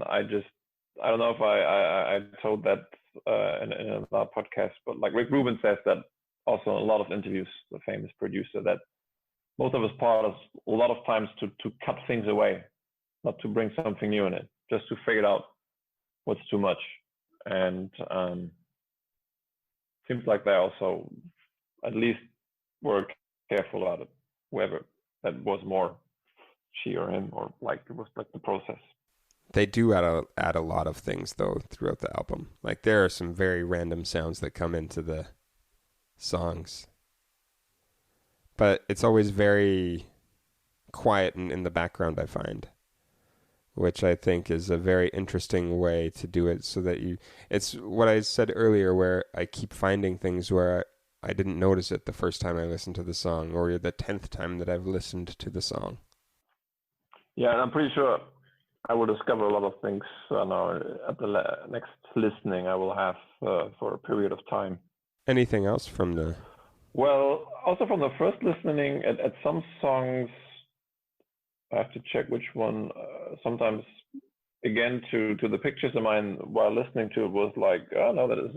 know if I told that in another podcast, but like Rick Rubin says that also in a lot of interviews, the famous producer, that most of his part is a lot of times to cut things away, not to bring something new in it, just to figure out what's too much. And seems like they also at least were careful about it, whoever that was, more she or him, or like it was like the process. They do add a lot of things though throughout the album. Like there are some very random sounds that come into the songs, but it's always very quiet and in the background, I find, which I think is a very interesting way to do it, so that it's what I said earlier, where I keep finding things where I didn't notice it the first time I listened to the song, or the 10th time that I've listened to the song. Yeah, and I'm pretty sure I will discover a lot of things at the next listening I will have for a period of time. Anything else from the... Well, also from the first listening, at some songs, I have to check which one. Sometimes, again, to the pictures of mine while listening to it was like, oh no, that is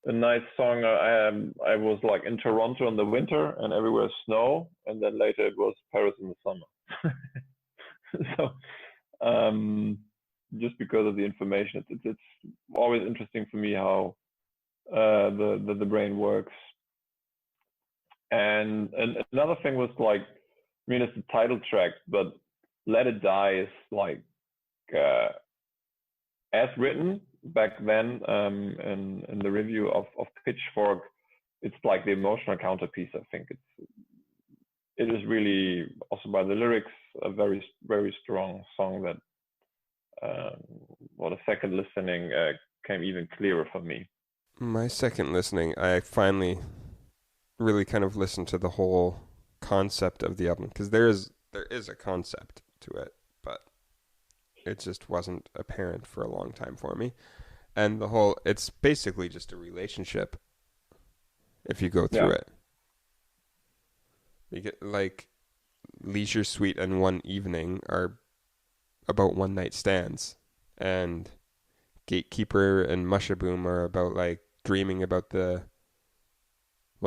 a nice song. I was like in Toronto in the winter and everywhere snow, and then later it was Paris in the summer. So just because of the information, it's always interesting for me how the brain works. And another thing was like, I mean, it's the title track, but Let It Die is like as written back then in the review of Pitchfork. It's like the emotional counterpiece. I think it is really also by the lyrics a very very strong song that the second listening came even clearer for me. My second listening, I finally really kind of listened to the whole concept of the album, because there is a concept to it, but it just wasn't apparent for a long time for me. And it's basically just a relationship if you go through it. You get like Leisure Suite and One Evening are about one night stands, and Gatekeeper and Mushaboom are about like dreaming about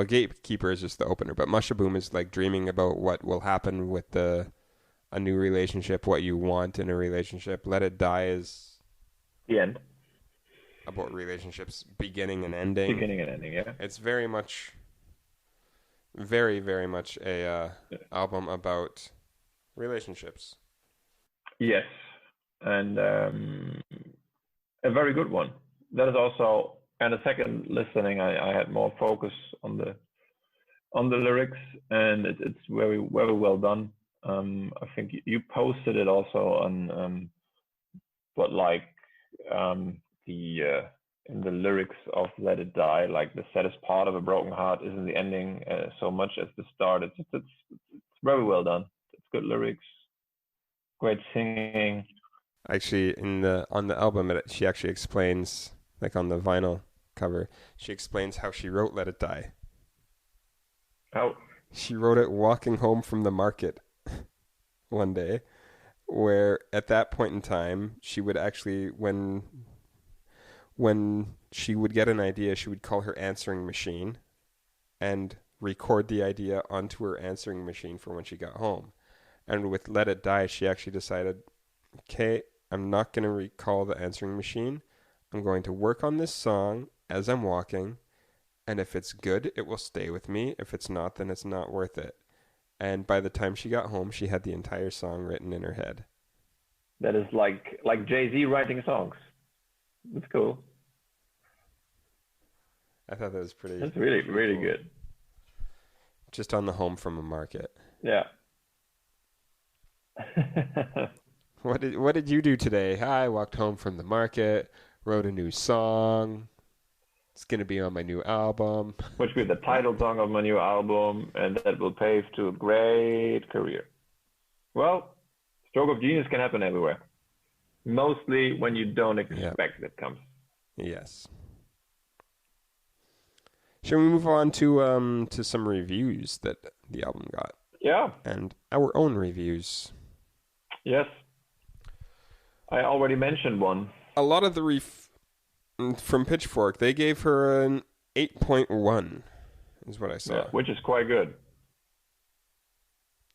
Gatekeeper is just the opener, but Mushaboom is like dreaming about what will happen with a new relationship, what you want in a relationship. Let It Die is the end, about relationships beginning and ending. Yeah. It's very much very much a album about relationships. Yes, and a very good one. That is also, and the second listening, I had more focus on the on the lyrics, and it's very very well done. I think you posted it also on but like the in the lyrics of Let It Die, like the saddest part of a broken heart isn't the ending so much as the start. It's very well done. It's good lyrics, great singing. Actually, in the on the album, she actually explains, like on the vinyl cover, she explains how she wrote "Let It Die." How She wrote it walking home from the market one day, where at that point in time, she would actually when she would get an idea, she would call her answering machine and record the idea onto her answering machine for when she got home. And with Let It Die, she actually decided, okay, I'm not going to recall the answering machine. I'm going to work on this song as I'm walking. And if it's good, it will stay with me. If it's not, then it's not worth it. And by the time she got home, she had the entire song written in her head. that is like Jay-Z writing songs. It's cool. I thought that was That's really really cool. good. Just on the home from a market. Yeah. What did you do today? I walked home from the market, wrote a new song. It's gonna be on my new album. Which will be the title song of my new album, and that will pave to a great career. Well, stroke of genius can happen everywhere. Mostly when you don't expect it comes. Yes. Shall we move on to some reviews that the album got? Yeah. And our own reviews. Yes. I already mentioned one. A lot of the from Pitchfork, they gave her an 8.1, is what I saw. Yeah, which is quite good.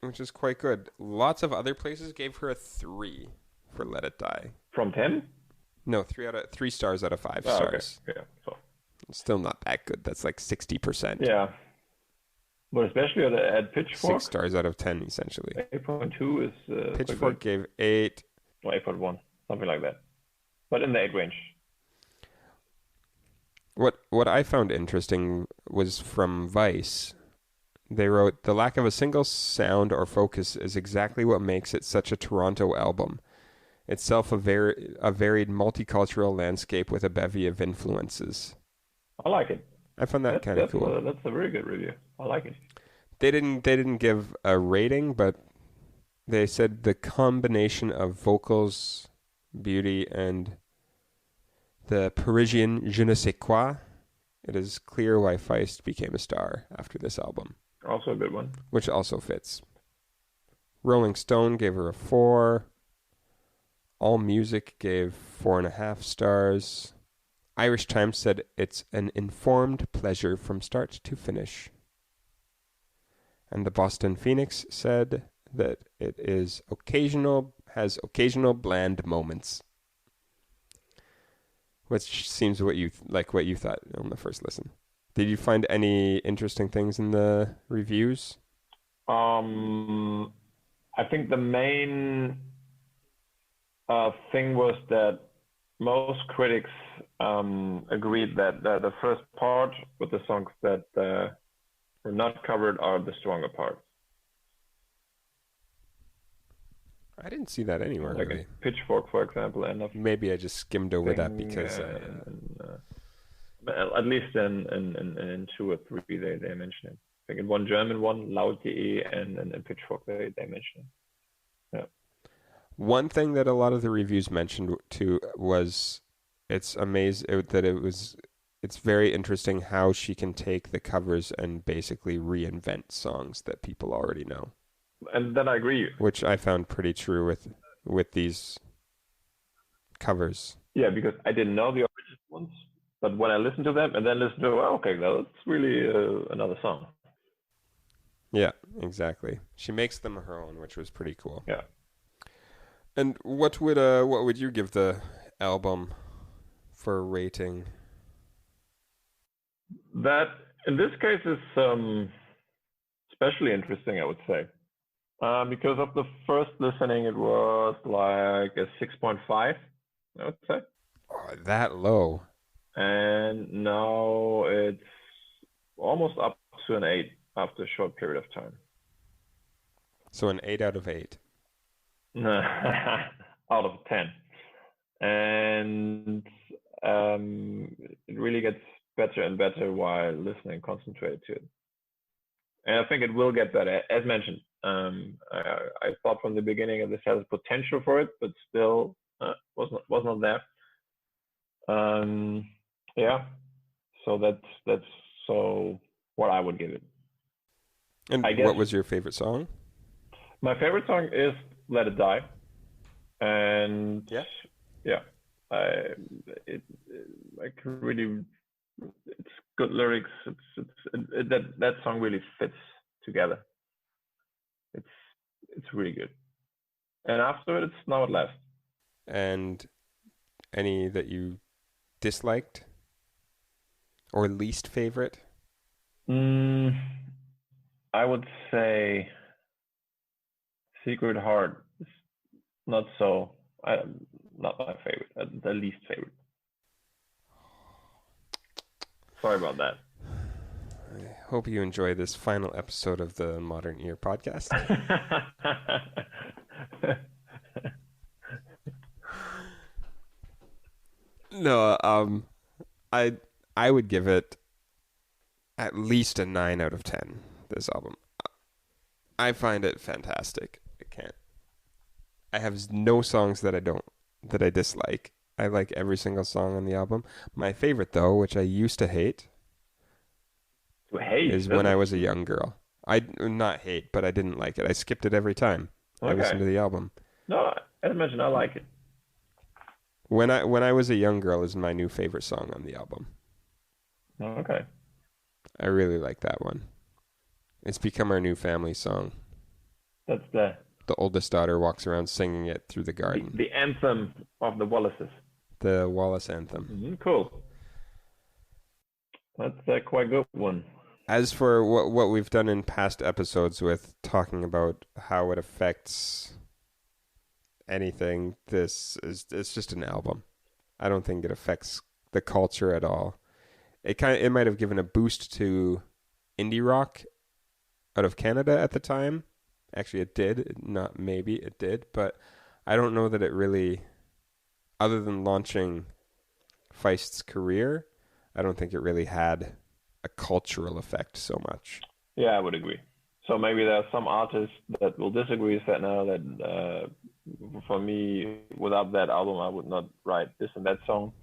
Which is quite good. Lots of other places gave her a 3 for Let It Die. From 10? No, 3 stars out of 5 stars. Okay. Yeah. So. Still not that good. That's like 60%. Yeah. But especially at Pitchfork. 6 stars out of 10, essentially. 8.2 is... Pitchfork gave 8. Or 8.1, something like that. But in the 8 range. What I found interesting was from Vice. They wrote, "The lack of a single sound or focus is exactly what makes it such a Toronto album. Itself a varied multicultural landscape with a bevy of influences." I like it. I found that kind of cool. That's a very good review. I like it. They didn't give a rating, but they said the combination of vocals, beauty, and the Parisian je ne sais quoi, it is clear why Feist became a star after this album. Also a good one. Which also fits. Rolling Stone gave her a 4. AllMusic gave 4.5 stars. Irish Times said it's an informed pleasure from start to finish. And the Boston Phoenix said that it has occasional bland moments. Which seems what you thought on the first listen. Did you find any interesting things in the reviews? I think the main thing was that most critics agreed that the first part with the songs that were not covered are the stronger parts. I didn't see that anywhere, like really. Pitchfork, for example, and maybe I just skimmed over that because at least in 2 or 3 they mention it. I think in one German one, Laut.de, and in Pitchfork they mention it. Yeah. One thing that a lot of the reviews mentioned too was it's very interesting how she can take the covers and basically reinvent songs that people already know. And then I agree. Which I found pretty true with these covers. Yeah, because I didn't know the original ones, but when I listened to them and then listened to, okay, that's really another song. Yeah, exactly. She makes them her own, which was pretty cool. Yeah. And what would you give the album for a rating? That in this case is especially interesting, I would say. Because of the first listening, it was like a 6.5, I would say. Oh, that low. And now it's almost up to an 8. after a short period of time. So an 8 out of 8. Out of 10. And it really gets better and better while listening, concentrate to it. And I think it will get better. As mentioned, I thought from the beginning that this has potential for it, but still was not there. Yeah, so that's so what I would give it. And I guess what was your favorite song? my favorite song is "Let It Die," and Yeah. yeah, I it like really it's good lyrics. That song really fits together. It's it's really good. And after it, it's Now at Last. And any that you disliked or least favorite? Mm, I would say Secret Heart is not so. Not my favorite. The least favorite. Sorry about that. I hope you enjoy this final episode of the Modern Ear podcast. No, I I would give it at least a 9 out of 10. This album, I find it fantastic. I can't. I have no songs that I dislike. I like every single song on the album. My favorite though, which I used to hate, Hey, is When I Was a Young Girl. I not hate, but I didn't like it. I skipped it every time I listened to the album. No, as I mentioned, I like it. When I Was a Young Girl is my new favorite song on the album. Okay. I really like that one. It's become our new family song. That's The oldest daughter walks around singing it through the garden. the anthem of the Wallaces. The Wallace anthem. Mm-hmm, cool. That's a quite good one. As for what we've done in past episodes with talking about how it affects anything, it's just an album. I don't think it affects the culture at all. It might have given a boost to indie rock out of Canada at the time. Actually, it did. Not maybe it did, but I don't know that it really, other than launching Feist's career, I don't think it really had a cultural effect so much. Yeah, I would agree. So maybe there are some artists that will disagree with that now. That for me, without that album, I would not write this and that song,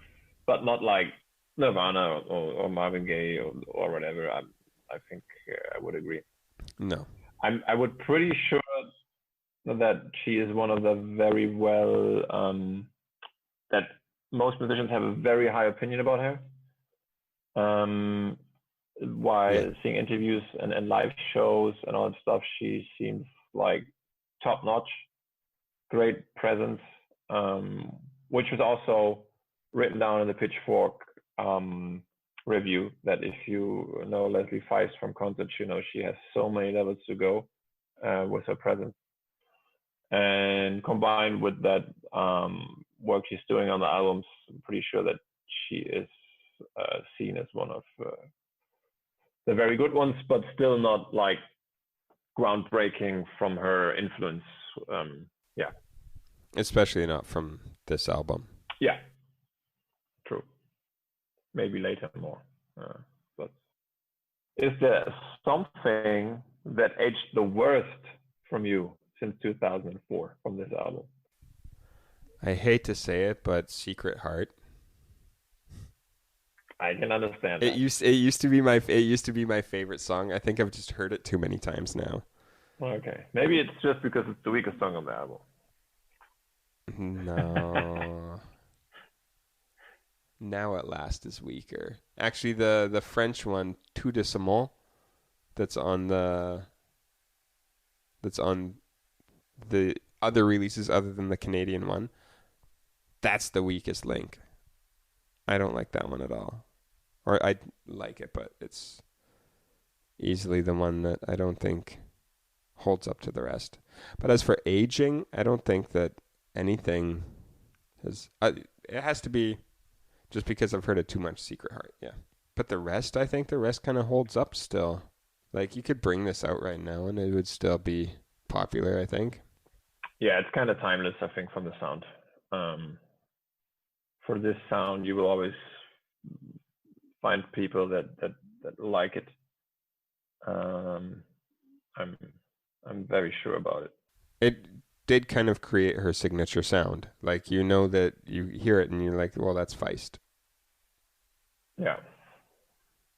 but not like Nirvana or Marvin Gaye or whatever. I think I would agree. No. I would pretty sure that she is one of the very well that most musicians have a very high opinion about her. While seeing interviews and live shows and all that stuff, she seems like top notch, great presence, which was also written down in the Pitchfork review that if you know Leslie Feist from concerts, you know she has so many levels to go with her presence. And combined with that work she's doing on the albums, I'm pretty sure that she is seen as one of the very good ones, but still not like groundbreaking from her influence. Yeah. Especially not from this album. Yeah. True. Maybe later more. But is there something that aged the worst from you since 2004 from this album? I hate to say it, but Secret Heart. I can understand. It used to be my favorite song. I think I've just heard it too many times now. Okay, maybe it's just because it's the weakest song on the album. No. Now at Last is weaker. Actually, the French one, Tout de Simon, that's on the other releases other than the Canadian one. That's the weakest link. I don't like that one at all. Or I like it, but it's easily the one that I don't think holds up to the rest. But as for aging, I don't think that anything has... it has to be just because I've heard it too much, Secret Heart, yeah. But the rest kind of holds up still. Like you could bring this out right now and it would still be popular, I think. Yeah, it's kind of timeless, I think, from the sound. Um, for this sound, you will always find people that like it. Um, I'm I'm very sure about it. It did kind of create her signature sound. Like you know that you hear it and you're like, well, that's Feist. Yeah.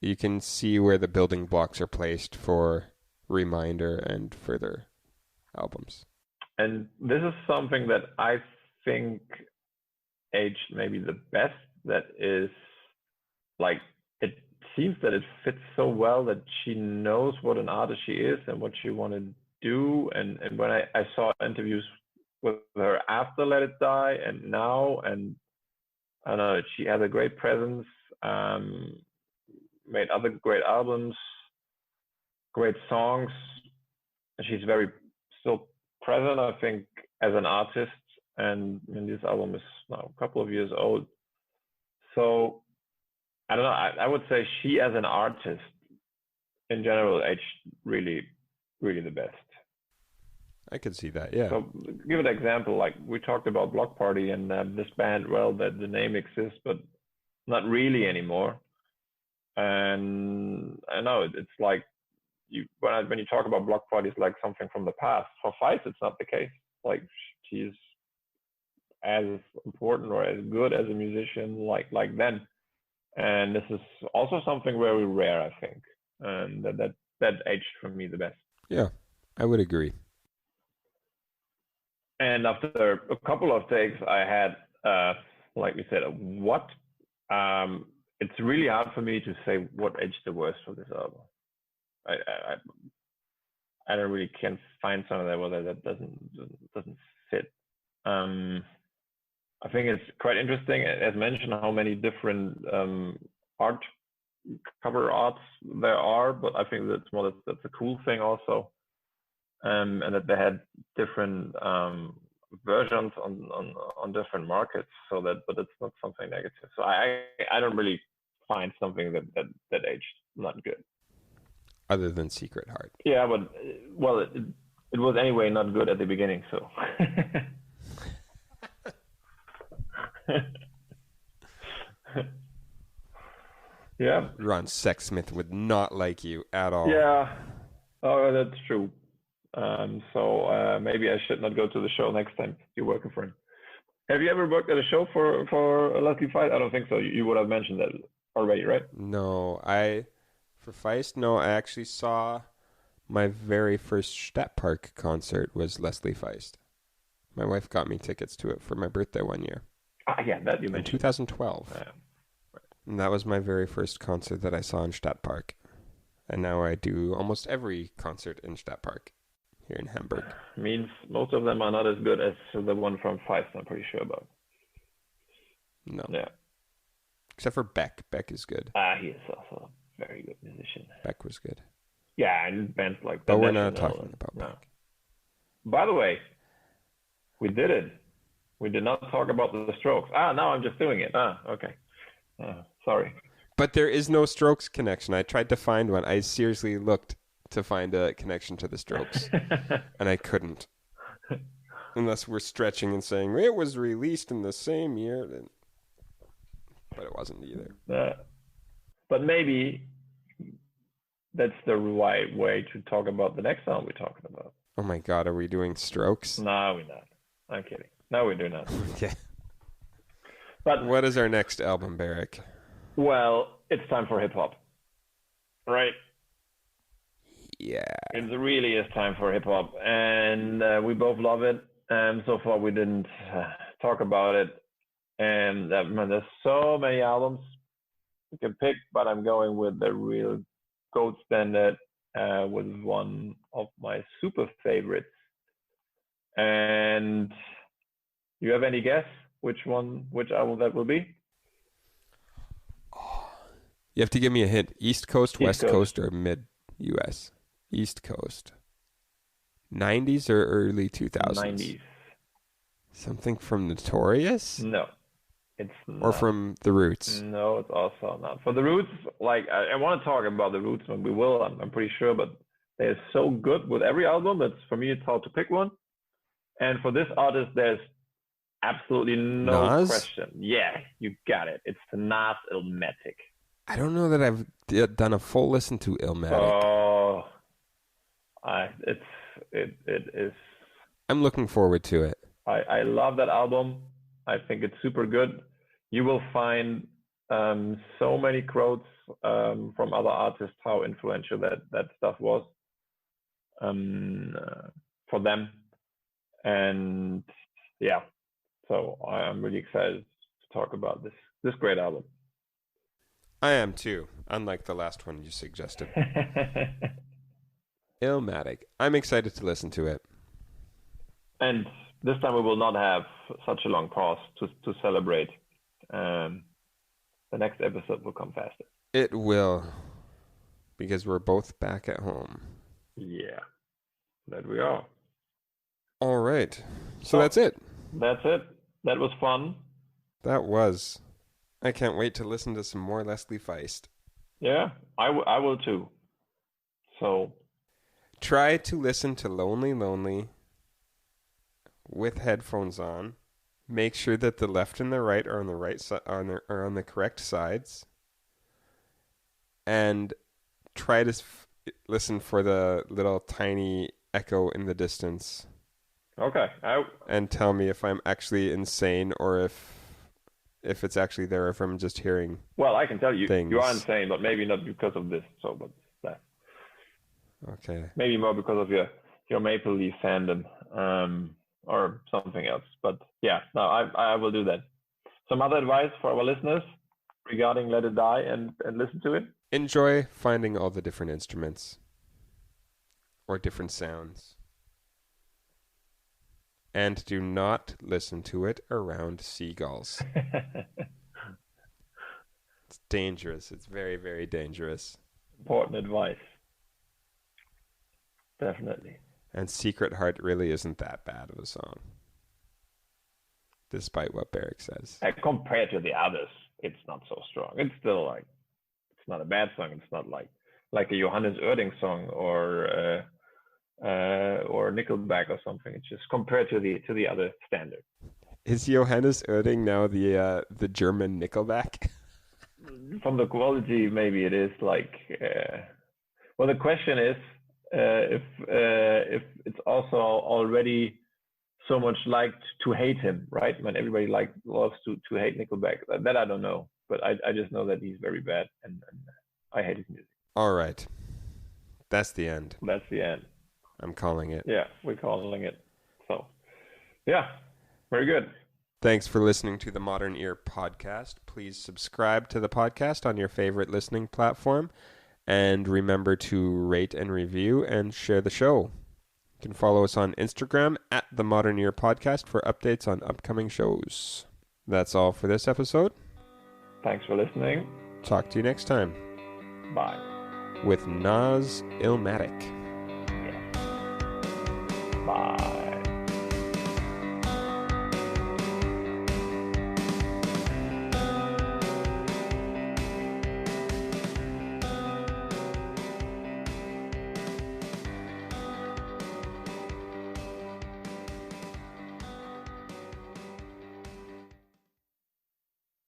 You can see where the building blocks are placed for Reminder and further albums. And this is something that I think aged maybe the best. That is like it seems that it fits so well that she knows what an artist she is and what she want to do. And when I saw interviews with her after Let It Die and now, and I don't know, she has a great presence. Um, Made other great albums, great songs. She's very still present, I think, as an artist. And this album is now a couple of years old. So I don't know. I would say she, as an artist, in general, aged really, really the best. I could see that, yeah. So give an example. Like we talked about Block Party and this band. Well, that the name exists, but not really anymore. And I know it's like when you talk about Block Party, it's like something from the past. For Feist, it's not the case. Like she's as important or as good as a musician like then. And this is also something very rare, I think, and that aged for me the best. Yeah, I would agree. And after a couple of takes, I had, like we said, what? It's really hard for me to say what aged the worst for this album. I don't really can find something that doesn't fit. I think it's quite interesting, as mentioned, how many different art cover arts there are. But I think that's a cool thing also, and that they had different versions on different markets. So but it's not something negative. So I don't really find something that aged not good. Other than Secret Heart. Yeah, but well, it was anyway not good at the beginning. So. Yeah. Ron Sexsmith would not like you at all. Yeah. Oh, that's true. So maybe I should not go to the show next time you're working for him. Have you ever worked at a show for Leslie Feist? I don't think so. You would have mentioned that already, right? No, for Feist, no, I actually saw my very first Stadtpark concert was Leslie Feist. My wife got me tickets to it for my birthday one year. Yeah, that you mentioned. In 2012. Right. And that was my very first concert that I saw in Stadtpark. And now I do almost every concert in Stadtpark here in Hamburg. Means most of them are not as good as the one from Feist, I'm pretty sure about. No. Yeah. Except for Beck. Beck is good. He is also a very good musician. Beck was good. Yeah, and bands like that. But we're not talking about Beck. By the way, we did it. We did not talk about the Strokes. Now I'm just doing it. Okay. Sorry. But there is no Strokes connection. I tried to find one. I seriously looked to find a connection to the Strokes, and I couldn't. Unless we're stretching and saying it was released in the same year. But it wasn't either. But maybe that's the right way to talk about the next song we're talking about. Oh my God, are we doing Strokes? No, we're not. I'm kidding. No, we do not. Okay. But what is our next album, Beric? Well, it's time for hip hop, right? Yeah. It really is time for hip hop, and we both love it. So far, we didn't talk about it, and there's so many albums you can pick, but I'm going with the real gold standard, with one of my super favorites. And you have any guess which album that will be? You have to give me a hint. East Coast, West Coast, or mid-U.S.? East Coast. 90s or early 2000s? 90s. Something from Notorious? No. It's Or not. from The Roots? No, it's also not. For the Roots, like I want to talk about the Roots, and we will. I'm pretty sure, but they're so good with every album. That's for me. It's hard to pick one. And for this artist, there's absolutely no Nas? question. Yeah, you got it. It's Nas Illmatic. I don't know that I've done a full listen to Illmatic. Oh, it is. I'm looking forward to it. I love that album. I think it's super good. You will find so many quotes from other artists how influential that stuff was for them. And yeah, so I'm really excited to talk about this great album. I am too, unlike the last one you suggested. Illmatic. I'm excited to listen to it. And this time we will not have such a long pause to celebrate. The next episode will come faster. It will, because we're both back at home. Yeah, that we are. All right. So that's it. That's it. That was fun. That was. I can't wait to listen to some more Leslie Feist. Yeah, I will too. So try to listen to Lonely Lonely with headphones on. Make sure that the left and the right are on the right side, are on the correct sides, and try to listen for the little tiny echo in the distance. Okay. And tell me if I'm actually insane or if it's actually there, or if I'm just hearing. Well, I can tell you, things. you are insane, but maybe not because of this. So, but that. Okay. Maybe more because of your Maple Leaf fandom, or something else. But yeah, no, I will do that. Some other advice for our listeners regarding Let It Die and listen to it? Enjoy finding all the different instruments or different sounds. And do not listen to it around seagulls. It's dangerous. It's very, very dangerous. Important advice. Definitely. And Secret Heart really isn't that bad of a song, despite what Beric says. Compared to the others, it's not so strong. It's still like, it's not a bad song. It's not like a Johannes Oerding song or Nickelback or something. It's just compared to the other standard. Is Johannes Oerding now the German Nickelback? From the quality, maybe it is like. Well, the question is if it's also already so much liked to hate him, right? When everybody loves to hate Nickelback, that I don't know, but I just know that he's very bad, and I hate his music. All right, that's the end. That's the end. I'm calling it. Yeah, we're calling it. So, yeah, very good. Thanks for listening to the Modern Ear podcast. Please subscribe to the podcast on your favorite listening platform. And remember to rate and review and share the show. You can follow us on Instagram at the Modern Ear Podcast for updates on upcoming shows. That's all for this episode. Thanks for listening. Talk to you next time. Bye. With Nas Illmatic. Bye.